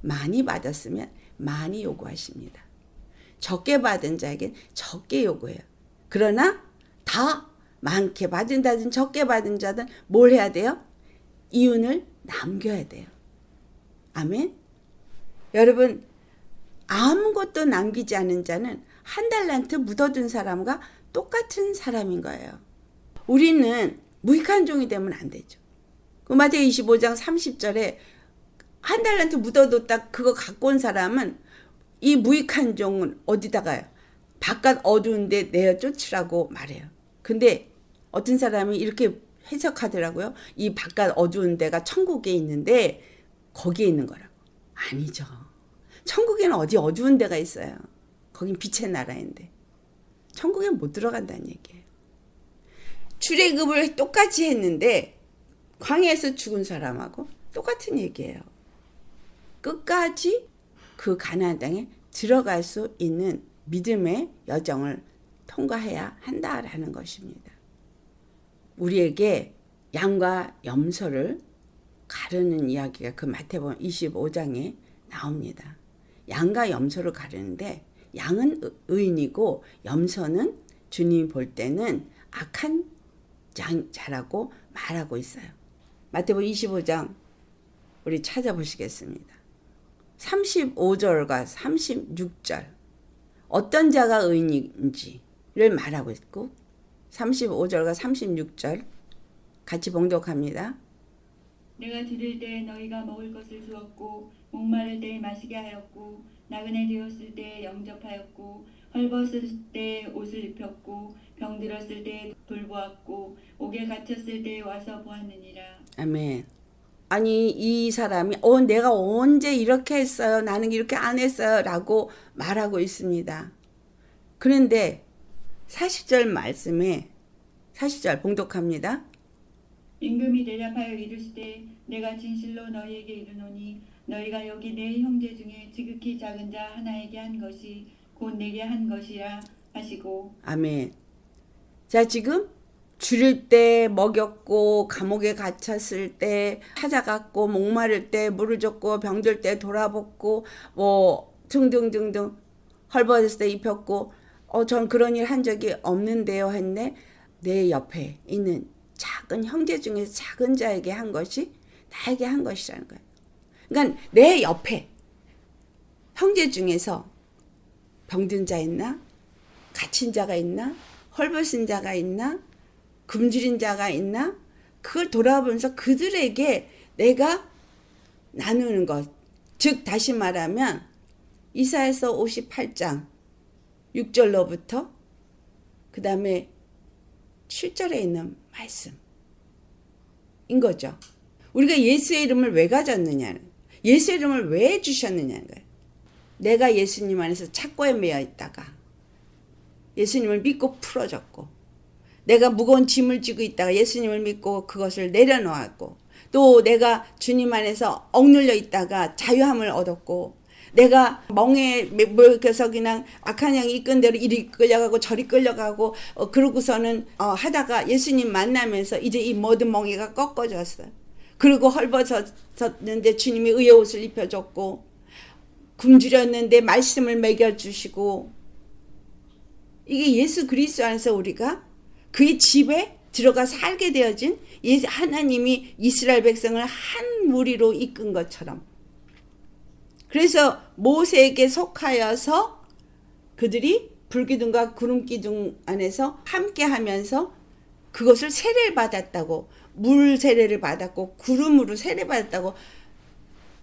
많이 받았으면 많이 요구하십니다. 적게 받은 자에게 적게 요구해요. 그러나 다 많게 받은 자든 적게 받은 자든 뭘 해야 돼요? 이윤을 남겨야 돼요. 아멘. 여러분, 아무것도 남기지 않은 자는 한 달란트 묻어둔 사람과 똑같은 사람인 거예요. 우리는 무익한 종이 되면 안 되죠. 마태복음 25장 30절에 한 달란트 묻어뒀다 그거 갖고 온 사람은 이 무익한 종은 어디다가요? 바깥 어두운 데 내어 쫓으라고 말해요. 근데 어떤 사람이 이렇게 해석하더라고요. 이 바깥 어두운 데가 천국에 있는데 거기에 있는 거라고. 아니죠. 천국에는 어디 어두운 데가 있어요. 거긴 빛의 나라인데. 천국에 못 들어간다는 얘기예요. 출애굽을 똑같이 했는데 광야에서 죽은 사람하고 똑같은 얘기예요. 끝까지 그 가나안 땅에 들어갈 수 있는 믿음의 여정을 통과해야 한다라는 것입니다. 우리에게 양과 염소를 가르는 이야기가 그 마태복음 25장에 나옵니다. 양과 염소를 가르는데 양은 의인이고 염소는 주님이 볼 때는 악한 자라고 말하고 있어요. 마태복음 25장 우리 찾아보시겠습니다. 35절과 36절 어떤 자가 의인인지를 말하고 있고 35절과 36절 같이 봉독합니다. 내가 들을 때 너희가 먹을 것을 주었고 목마를 때 마시게 하였고 나그네 되었을 때 영접하였고 헐벗을 때 옷을 입혔고 병들었을 때 돌보았고 옥에 갇혔을 때 와서 보았느니라. 아멘. 아니 이 사람이 내가 언제 이렇게 했어요? 나는 이렇게 안 했어요 라고 말하고 있습니다. 그런데 40절 말씀에 40절 봉독합니다. 임금이 대답하여 이르시되 내가 진실로 너희에게 이르노니 너희가 여기 내 형제 중에 지극히 작은 자 하나에게 한 것이 곧 내게 한 것이라 하시고. 아멘. 자, 지금 줄일 때 먹였고 감옥에 갇혔을 때 찾아갔고 목마를 때 물을 줬고 병들 때 돌아봤고 뭐 등등등등 헐벗을 때 입혔고 전 그런 일 한 적이 없는데요 했네. 내 옆에 있는 작은 형제 중에서 작은 자에게 한 것이 나에게 한 것이라는 거예요. 그러니까 내 옆에 형제 중에서 병든 자 있나? 갇힌 자가 있나? 헐벗은 자가 있나? 굶주린 자가 있나? 그걸 돌아보면서 그들에게 내가 나누는 것. 즉 다시 말하면 이사야서 58장 6절로부터 그 다음에 7절에 있는 말씀인 거죠. 우리가 예수의 이름을 왜 가졌느냐는, 예수의 이름을 왜 주셨느냐는 거예요. 내가 예수님 안에서 착고에 매여 있다가 예수님을 믿고 풀어졌고, 내가 무거운 짐을 지고 있다가 예수님을 믿고 그것을 내려놓았고, 또 내가 주님 안에서 억눌려 있다가 자유함을 얻었고, 내가 멍에 먹여서 그냥 악한 영이 이끈 대로 이리 끌려가고 저리 끌려가고 그러고서는 하다가 예수님 만나면서 이제 이 모든 멍에가 꺾어졌어요. 그리고 헐벗었는데 주님이 의의 옷을 입혀줬고, 굶주렸는데 말씀을 먹여주시고, 이게 예수 그리스도 안에서 우리가 그의 집에 들어가 살게 되어진 하나님이 이스라엘 백성을 한 무리로 이끈 것처럼, 그래서 모세에게 속하여서 그들이 불기둥과 구름기둥 안에서 함께 하면서 그것을 세례를 받았다고, 물 세례를 받았고 구름으로 세례 받았다고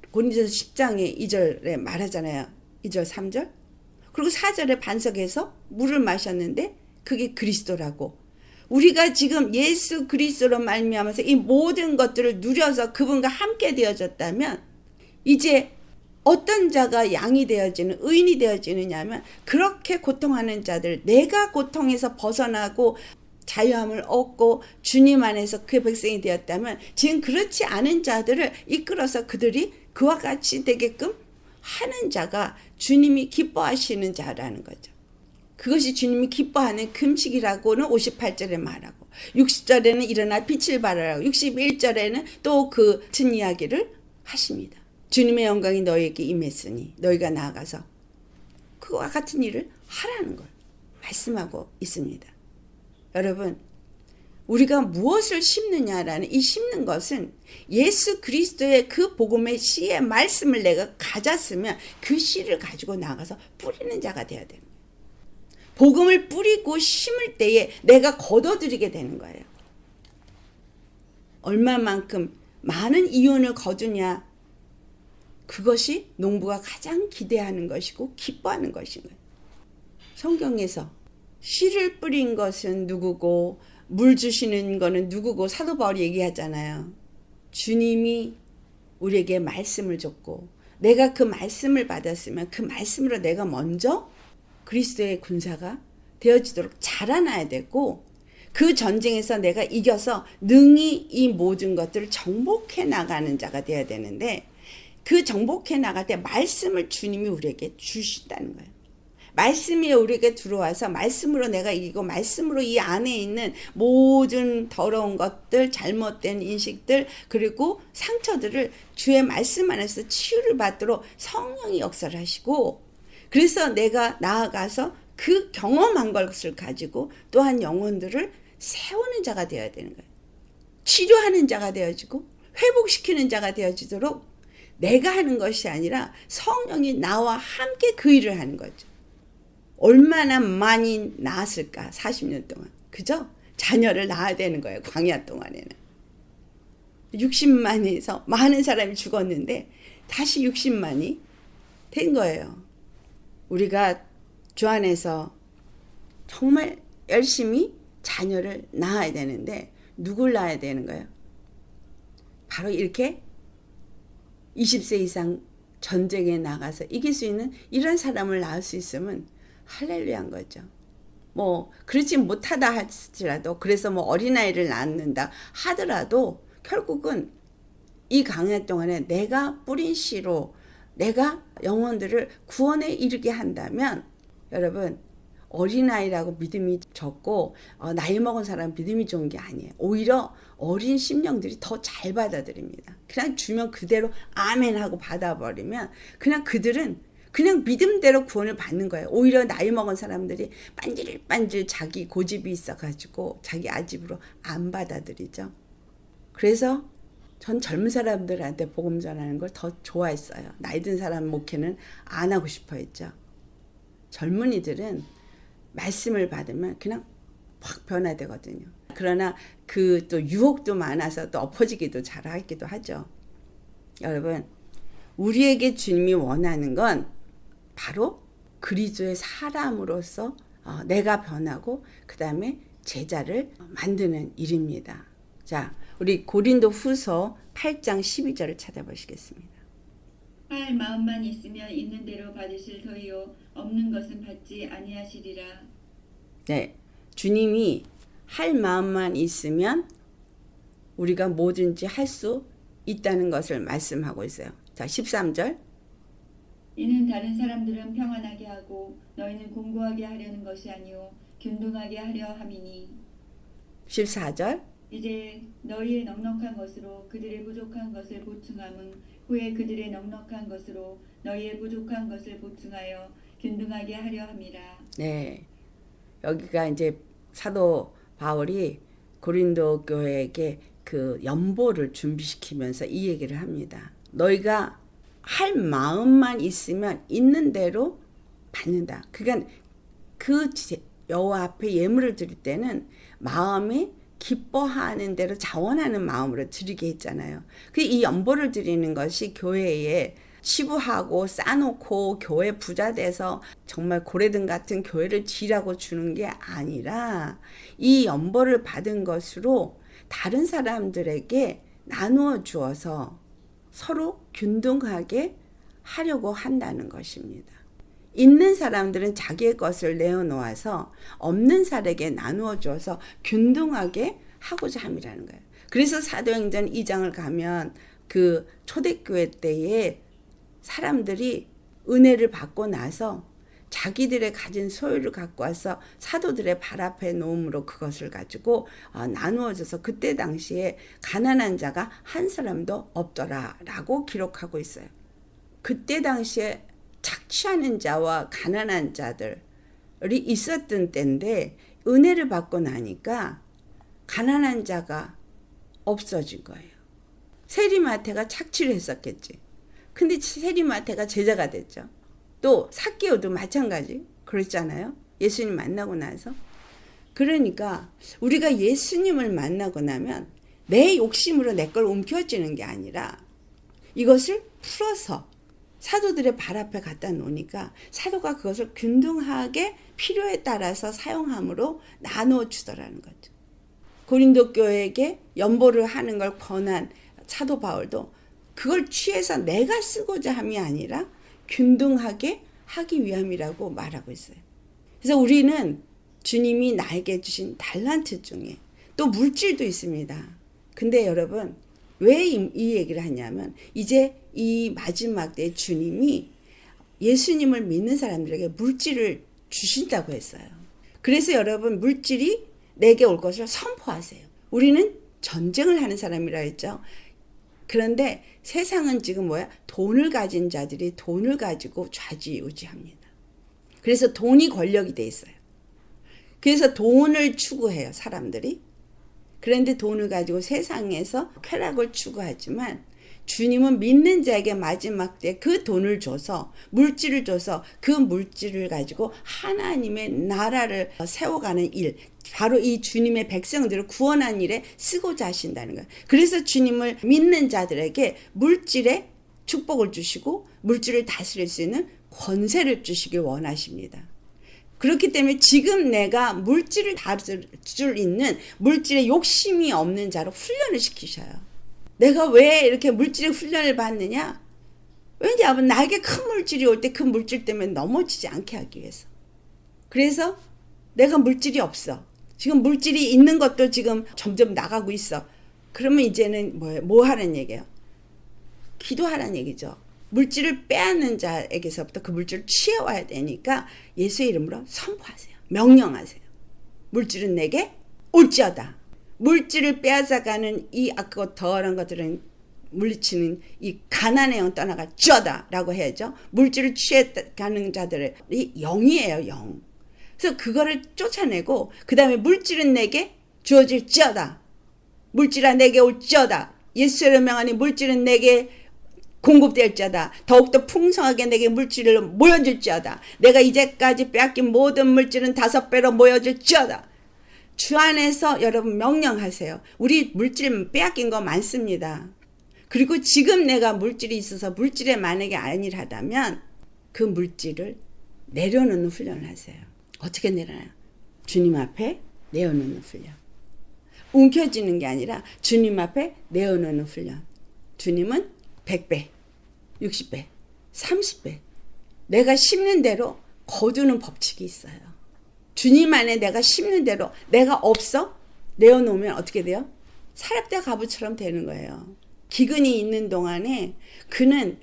고린도서 10장에 2절에 말하잖아요. 2절 3절. 그리고 4절에 반석에서 물을 마셨는데 그게 그리스도라고. 우리가 지금 예수 그리스도로 말미암아서 이 모든 것들을 누려서 그분과 함께 되어졌다면, 이제 어떤 자가 양이 되어지는, 의인이 되어지느냐면, 그렇게 고통하는 자들, 내가 고통에서 벗어나고 자유함을 얻고 주님 안에서 그의 백성이 되었다면, 지금 그렇지 않은 자들을 이끌어서 그들이 그와 같이 되게끔 하는 자가 주님이 기뻐하시는 자라는 거죠. 그것이 주님이 기뻐하는 금식이라고는 58절에 말하고, 60절에는 일어나 빛을 발하라고, 61절에는 또 그 같은 이야기를 하십니다. 주님의 영광이 너희에게 임했으니 너희가 나아가서 그와 같은 일을 하라는 걸 말씀하고 있습니다. 여러분, 우리가 무엇을 심느냐라는 이 심는 것은 예수 그리스도의 그 복음의 씨의 말씀을 내가 가졌으면 그 씨를 가지고 나가서 뿌리는 자가 되어야 되는 거예요. 복음을 뿌리고 심을 때에 내가 거둬들이게 되는 거예요. 얼마만큼 많은 이윤을 거두냐, 그것이 농부가 가장 기대하는 것이고 기뻐하는 것인 거예요. 성경에서 씨를 뿌린 것은 누구고 물 주시는 거는 누구고 사도 바울이 얘기하잖아요. 주님이 우리에게 말씀을 줬고 내가 그 말씀을 받았으면 그 말씀으로 내가 먼저 그리스도의 군사가 되어지도록 자라나야 되고, 그 전쟁에서 내가 이겨서 능히 이 모든 것들을 정복해 나가는 자가 되어야 되는데, 그 정복해 나갈 때 말씀을 주님이 우리에게 주신다는 거예요. 말씀이 우리에게 들어와서 말씀으로 내가 이기고 말씀으로 이 안에 있는 모든 더러운 것들, 잘못된 인식들, 그리고 상처들을 주의 말씀 안에서 치유를 받도록 성령이 역사를 하시고, 그래서 내가 나아가서 그 경험한 것을 가지고 또한 영혼들을 세우는 자가 되어야 되는 거예요. 치료하는 자가 되어지고 회복시키는 자가 되어지도록 내가 하는 것이 아니라 성령이 나와 함께 그 일을 하는 거죠. 얼마나 많이 낳았을까, 40년 동안. 그죠? 자녀를 낳아야 되는 거예요, 광야 동안에는. 60만에서 많은 사람이 죽었는데 다시 60만이 된 거예요. 우리가 주 안에서 정말 열심히 자녀를 낳아야 되는데 누굴 낳아야 되는 거예요? 바로 이렇게 20세 이상 전쟁에 나가서 이길 수 있는 이런 사람을 낳을 수 있으면 할렐루야인 거죠. 뭐 그렇지 못하다 할지라도, 그래서 뭐 어린아이를 낳는다 하더라도 결국은 이 강야 동안에 내가 뿌린 씨로 내가 영혼들을 구원에 이르게 한다면, 여러분, 어린아이라고 믿음이 적고 나이 먹은 사람 믿음이 좋은 게 아니에요. 오히려 어린 심령들이 더 잘 받아들입니다. 그냥 주면 그대로 아멘 하고 받아버리면 그냥 그들은 그냥 믿음대로 구원을 받는 거예요. 오히려 나이 먹은 사람들이 반질반질 자기 고집이 있어가지고 자기 아집으로 안 받아들이죠. 그래서 전 젊은 사람들한테 복음 전하는 걸 더 좋아했어요. 나이 든 사람 목회는 안 하고 싶어 했죠. 젊은이들은 말씀을 받으면 그냥 확 변화되거든요. 그러나 그 또 유혹도 많아서 또 엎어지기도 잘하기도 하죠. 여러분, 우리에게 주님이 원하는 건 바로 그리스도의 사람으로서 내가 변하고 그 다음에 제자를 만드는 일입니다. 자, 우리 고린도 후서 8장 12절을 찾아보시겠습니다. 할 마음만 있으면 있는 대로 받으실 터이요 없는 것은 받지 아니하시리라. 네, 주님이 할 마음만 있으면 우리가 뭐든지 할 수 있다는 것을 말씀하고 있어요. 자, 13절. 이는 다른 사람들은 평안하게 하고 너희는 공고하게 하려는 것이 아니요 균등하게 하려 함이니. 14절. 이제 너희의 넉넉한 것으로 그들의 부족한 것을 보충함은 후에 그들의 넉넉한 것으로 너희의 부족한 것을 보충하여 균등하게 하려 함이라. 네, 여기가 이제 사도 바울이 고린도 교회에게 그 연보를 준비시키면서 이 얘기를 합니다. 너희가 할 마음만 있으면 있는 대로 받는다. 그러니까 그 여호와 앞에 예물을 드릴 때는 마음이 기뻐하는 대로 자원하는 마음으로 드리게 했잖아요. 이 연보를 드리는 것이 교회에 치부하고 쌓아놓고 교회 부자 돼서 정말 고래등 같은 교회를 지라고 주는 게 아니라 이 연보를 받은 것으로 다른 사람들에게 나누어 주어서 서로 균등하게 하려고 한다는 것입니다. 있는 사람들은 자기의 것을 내어놓아서 없는 사람에게 나누어 줘서 균등하게 하고자 함이라는 거예요. 그래서 사도행전 2장을 가면 그 초대교회 때에 사람들이 은혜를 받고 나서 자기들의 가진 소유를 갖고 와서 사도들의 발 앞에 놓음으로 그것을 가지고 나누어져서 그때 당시에 가난한 자가 한 사람도 없더라라고 기록하고 있어요. 그때 당시에 착취하는 자와 가난한 자들이 있었던 때인데 은혜를 받고 나니까 가난한 자가 없어진 거예요. 세리마태가 착취를 했었겠지. 근데 세리마태가 제자가 됐죠. 또 삭개오도 마찬가지 그랬잖아요. 예수님 만나고 나서. 그러니까 우리가 예수님을 만나고 나면 내 욕심으로 내 걸 움켜쥐는 게 아니라 이것을 풀어서 사도들의 발 앞에 갖다 놓으니까 사도가 그것을 균등하게 필요에 따라서 사용함으로 나누어 주더라는 거죠. 고린도 교회에게 연보를 하는 걸 권한 사도 바울도 그걸 취해서 내가 쓰고자 함이 아니라 균등하게 하기 위함이라고 말하고 있어요. 그래서 우리는 주님이 나에게 주신 달란트 중에 또 물질도 있습니다. 근데 여러분 왜 이 얘기를 하냐면 이제 이 마지막 때 주님이 예수님을 믿는 사람들에게 물질을 주신다고 했어요. 그래서 여러분 물질이 내게 올 것을 선포하세요. 우리는 전쟁을 하는 사람이라 했죠. 그런데 세상은 지금 뭐야? 돈을 가진 자들이 돈을 가지고 좌지우지합니다. 그래서 돈이 권력이 돼 있어요. 그래서 돈을 추구해요, 사람들이. 그런데 돈을 가지고 세상에서 쾌락을 추구하지만 주님은 믿는 자에게 마지막 때 그 돈을 줘서 물질을 줘서 그 물질을 가지고 하나님의 나라를 세워가는 일, 바로 이 주님의 백성들을 구원한 일에 쓰고자 하신다는 거예요. 그래서 주님을 믿는 자들에게 물질의 축복을 주시고 물질을 다스릴 수 있는 권세를 주시길 원하십니다. 그렇기 때문에 지금 내가 물질을 다룰 줄 있는 물질에 욕심이 없는 자로 훈련을 시키셔요. 내가 왜 이렇게 물질의 훈련을 받느냐? 왜냐하면 나에게 큰 물질이 올 때 그 물질 때문에 넘어지지 않게 하기 위해서. 그래서 내가 물질이 없어. 지금 물질이 있는 것도 지금 점점 나가고 있어. 그러면 이제는 뭐 하라는 얘기예요? 기도하라는 얘기죠. 물질을 빼앗는 자에게서부터 그 물질을 취해와야 되니까 예수의 이름으로 선포하세요. 명령하세요. 물질은 내게 올지어다. 물질을 빼앗아가는 이 악하고 더러운 것들은 물리치는 이 가난의 영 떠나가 쩌다 라고 해야죠. 물질을 취해가는 자들이 영이에요. 영. 그래서 그거를 쫓아내고 그 다음에 물질은 내게 주어질지어다. 물질아 내게 올지어다. 예수를 명하니 물질은 내게 공급될지어다. 더욱더 풍성하게 내게 물질을 모여줄지어다. 내가 이제까지 빼앗긴 모든 물질은 5배로 모여줄지어다. 주 안에서 여러분 명령하세요. 우리 물질 빼앗긴 거 많습니다. 그리고 지금 내가 물질이 있어서 물질에 만약에 안일하다면 그 물질을 내려놓는 훈련을 하세요. 어떻게 내려놔요? 주님 앞에 내어놓는 훈련. 움켜쥐는 게 아니라 주님 앞에 내어놓는 훈련. 주님은 100배, 60배, 30배. 내가 심는 대로 거두는 법칙이 있어요. 주님 안에 내가 심는 대로 내가 없어? 내어놓으면 어떻게 돼요? 사렙대 가부처럼 되는 거예요. 기근이 있는 동안에 그는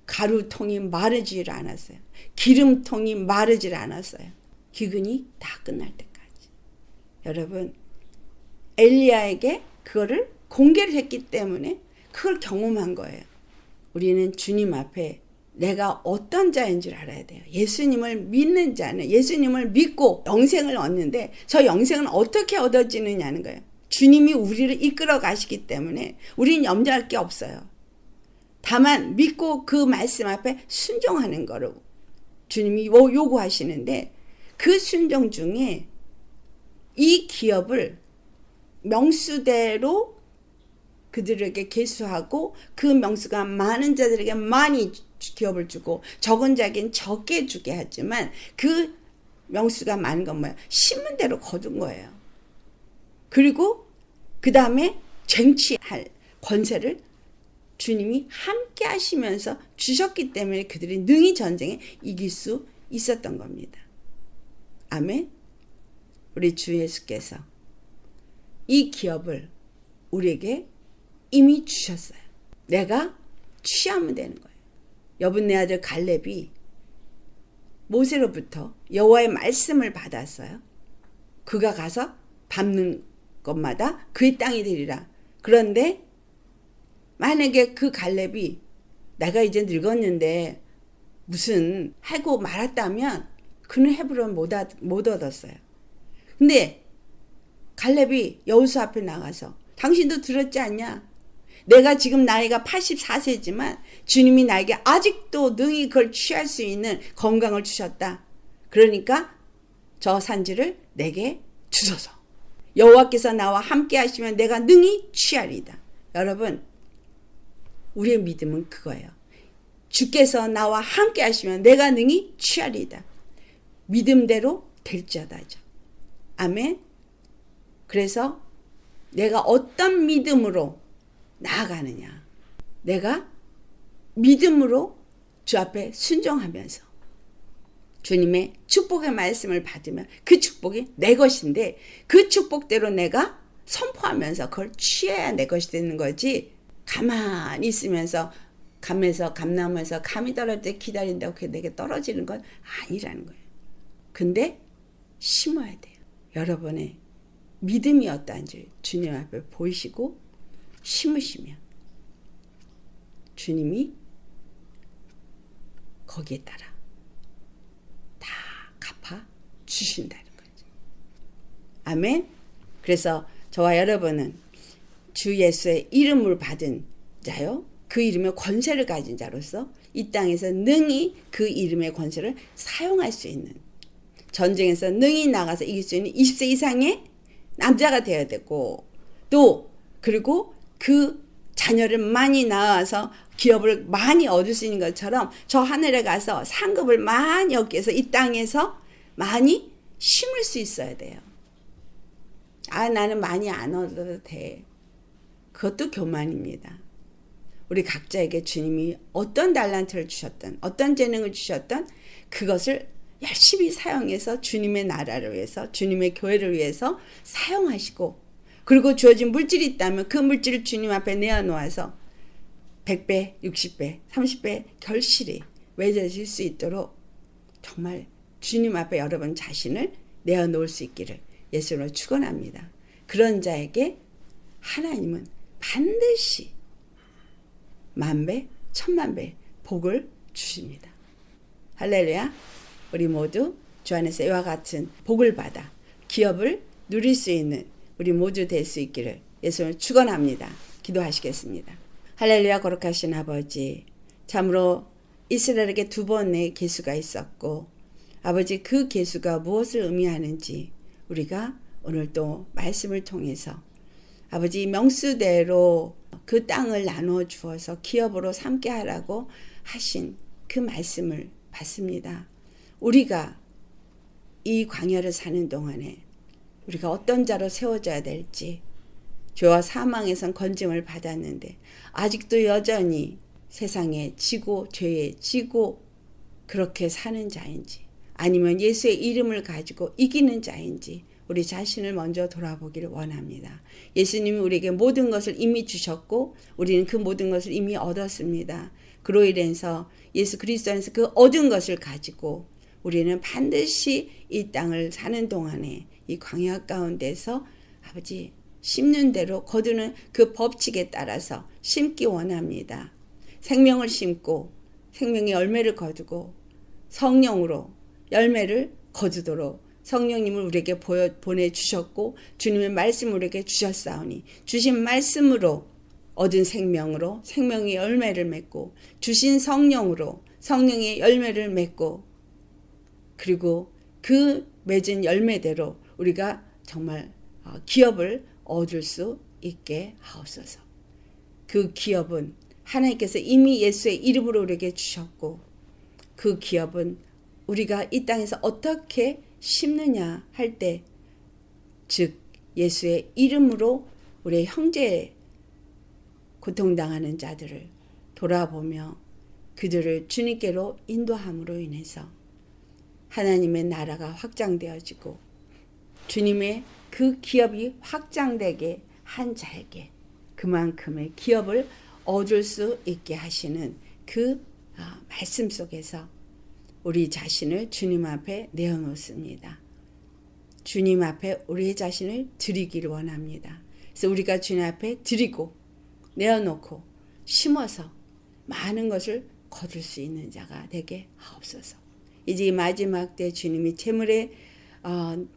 가루통이 마르질 않았어요. 기름통이 마르질 않았어요. 기근이 다 끝날 때까지. 여러분, 엘리야에게 그거를 공개를 했기 때문에 그걸 경험한 거예요. 우리는 주님 앞에 내가 어떤 자인지를 알아야 돼요. 예수님을 믿는 자는 예수님을 믿고 영생을 얻는데 저 영생은 어떻게 얻어지느냐는 거예요. 주님이 우리를 이끌어 가시기 때문에 우리는 염려할 게 없어요. 다만 믿고 그 말씀 앞에 순종하는 거로 주님이 요구하시는데 그 순종 중에 이 기업을 명수대로 그들에게 계수하고 그 명수가 많은 자들에게 많이 기업을 주고 적은 자에겐 적게 주게 하지만 그 명수가 많은 건 뭐야? 심은 대로 거둔 거예요. 그리고 그 다음에 쟁취할 권세를 주님이 함께 하시면서 주셨기 때문에 그들이 능히 전쟁에 이길 수 있었던 겁니다. 아멘. 우리 주 예수께서 이 기업을 우리에게 이미 주셨어요. 내가 취하면 되는 거예요. 여분네 아들 갈렙이 모세로부터 여호와의 말씀을 받았어요. 그가 가서 밟는 것마다 그의 땅이 되리라. 그런데 만약에 그 갈렙이 내가 이제 늙었는데 무슨 하고 말았다면 그는 헤브론 못 얻었어요. 근데 갈렙이 여호수 앞에 나가서 당신도 들었지 않냐? 내가 지금 나이가 84세지만 주님이 나에게 아직도 능히 그걸 취할 수 있는 건강을 주셨다. 그러니까 저 산지를 내게 주소서. 여호와께서 나와 함께 하시면 내가 능히 취하리이다. 여러분, 우리의 믿음은 그거예요. 주께서 나와 함께 하시면 내가 능히 취하리이다. 믿음대로 될지어다죠. 아멘. 그래서 내가 어떤 믿음으로 나아가느냐. 내가 믿음으로 주 앞에 순종하면서 주님의 축복의 말씀을 받으면 그 축복이 내 것인데 그 축복대로 내가 선포하면서 그걸 취해야 내 것이 되는 거지. 가만히 있으면서 감나무에서 감이 떨어질 때 기다린다고 그게 내게 떨어지는 건 아니라는 거예요. 근데 심어야 돼요. 여러분의 믿음이 어떠한지 주님 앞에 보이시고 심으시면 주님이 거기에 따라 다 갚아 주신다는 거죠. 아멘. 그래서 저와 여러분은 주 예수의 이름을 받은 자요. 그 이름의 권세를 가진 자로서 이 땅에서 능히 그 이름의 권세를 사용할 수 있는, 전쟁에서 능히 나가서 이길 수 있는 20세 이상의 남자가 되어야 되고, 또 그리고 그 자녀를 많이 낳아서 기업을 많이 얻을 수 있는 것처럼 저 하늘에 가서 상급을 많이 얻기 위해서 이 땅에서 많이 심을 수 있어야 돼요. 나는 많이 안 얻어도 돼. 그것도 교만입니다. 우리 각자에게 주님이 어떤 달란트를 주셨던, 어떤 재능을 주셨던 그것을 열심히 사용해서 주님의 나라를 위해서, 주님의 교회를 위해서 사용하시고, 그리고 주어진 물질이 있다면 그 물질을 주님 앞에 내어놓아서 100배, 60배, 30배 결실이 맺어질 수 있도록 정말 주님 앞에 여러분 자신을 내어놓을 수 있기를 예수로 축원합니다. 그런 자에게 하나님은 반드시 10,000배, 10,000,000배 복을 주십니다. 할렐루야. 우리 모두 주 안에서 이와 같은 복을 받아 기업을 누릴 수 있는 우리 모두 될 수 있기를 예수를 축원합니다. 기도하시겠습니다. 할렐루야. 거룩하신 아버지, 참으로 이스라엘에게 2번의 계수가 있었고, 아버지 그 계수가 무엇을 의미하는지 우리가 오늘 또 말씀을 통해서 아버지 명수대로 그 땅을 나누어 주어서 기업으로 삼게 하라고 하신 그 말씀을 받습니다. 우리가 이 광야를 사는 동안에 우리가 어떤 자로 세워져야 될지, 죄와 사망에선 건짐을 받았는데 아직도 여전히 세상에 지고 죄에 지고 그렇게 사는 자인지, 아니면 예수의 이름을 가지고 이기는 자인지 우리 자신을 먼저 돌아보기를 원합니다. 예수님이 우리에게 모든 것을 이미 주셨고 우리는 그 모든 것을 이미 얻었습니다. 그로 인해서 예수 그리스도 안에서 그 얻은 것을 가지고 우리는 반드시 이 땅을 사는 동안에 이 광야 가운데서 아버지 심는 대로 거두는 그 법칙에 따라서 심기 원합니다. 생명을 심고 생명의 열매를 거두고 성령으로 열매를 거두도록 성령님을 우리에게 보내주셨고 주님의 말씀을 우리에게 주셨사오니 주신 말씀으로 얻은 생명으로 생명의 열매를 맺고, 주신 성령으로 성령의 열매를 맺고, 그리고 그 맺은 열매대로 우리가 정말 기업을 얻을 수 있게 하옵소서. 그 기업은 하나님께서 이미 예수의 이름으로 우리에게 주셨고, 그 기업은 우리가 이 땅에서 어떻게 심느냐 할 때, 즉 예수의 이름으로 우리의 형제 고통당하는 자들을 돌아보며 그들을 주님께로 인도함으로 인해서 하나님의 나라가 확장되어지고 주님의 그 기업이 확장되게 한 자에게 그만큼의 기업을 얻을 수 있게 하시는 그 말씀 속에서 우리 자신을 주님 앞에 내어놓습니다. 주님 앞에 우리 자신을 드리기를 원합니다. 그래서 우리가 주님 앞에 드리고 내어놓고 심어서 많은 것을 거둘 수 있는 자가 되게 하옵소서. 이제 이 마지막 때 주님이 재물의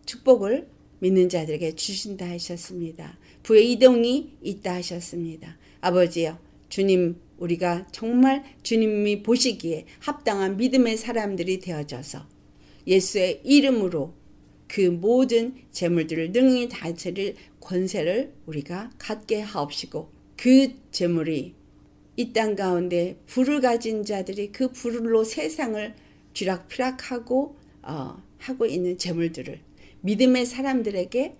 축복을 믿는 자들에게 주신다 하셨습니다. 부의 이동이 있다 하셨습니다. 아버지여, 주님, 우리가 정말 주님이 보시기에 합당한 믿음의 사람들이 되어져서 예수의 이름으로 그 모든 재물들을 능히 다스릴 권세를 우리가 갖게 하옵시고, 그 재물이 이 땅 가운데 불을 가진 자들이 그 불로 세상을 쥐락펴락하고 하고 있는 재물들을 믿음의 사람들에게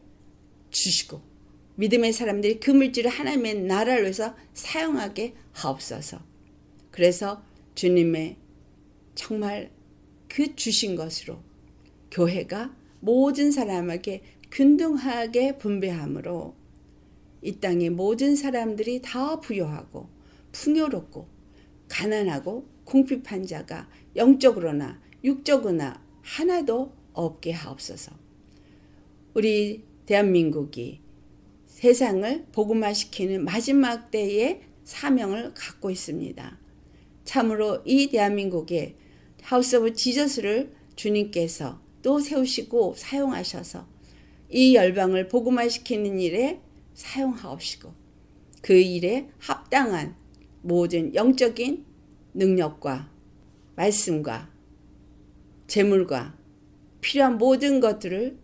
주시고, 믿음의 사람들이 그 물질을 하나님의 나라를 위해서 사용하게 하옵소서. 그래서 주님의 정말 그 주신 것으로 교회가 모든 사람에게 균등하게 분배함으로 이 땅의 모든 사람들이 다 부유하고 풍요롭고 가난하고 궁핍한 자가 영적으로나 육적으로나 하나도 없게 하옵소서. 우리 대한민국이 세상을 복음화시키는 마지막 때의 사명을 갖고 있습니다. 참으로 이 대한민국에 하우스 오브 지저스를 주님께서 또 세우시고 사용하셔서 이 열방을 복음화시키는 일에 사용하옵시고, 그 일에 합당한 모든 영적인 능력과 말씀과 재물과 필요한 모든 것들을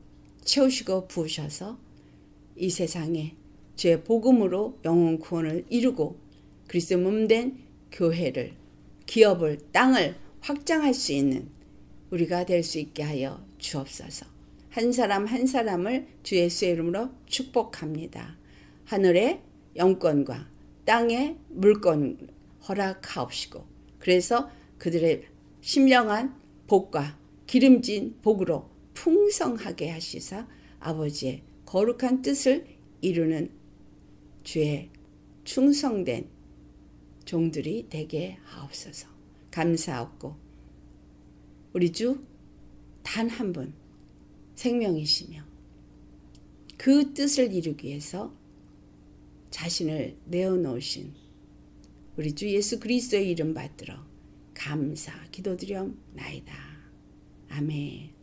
채우시고 부으셔서 이 세상에 주의 복음으로 영혼 구원을 이루고 그리스도 몸된 교회를, 기업을, 땅을 확장할 수 있는 우리가 될 수 있게 하여 주옵소서. 한 사람 한 사람을 주 예수의 이름으로 축복합니다. 하늘의 영권과 땅의 물권 허락하옵시고, 그래서 그들의 신령한 복과 기름진 복으로 풍성하게 하시사 아버지의 거룩한 뜻을 이루는 주의 충성된 종들이 되게 하옵소서. 감사하고, 우리 주 단 한 분 생명이시며 그 뜻을 이루기 위해서 자신을 내어놓으신 우리 주 예수 그리스도의 이름 받들어 감사 기도드려옵나이다. 아멘.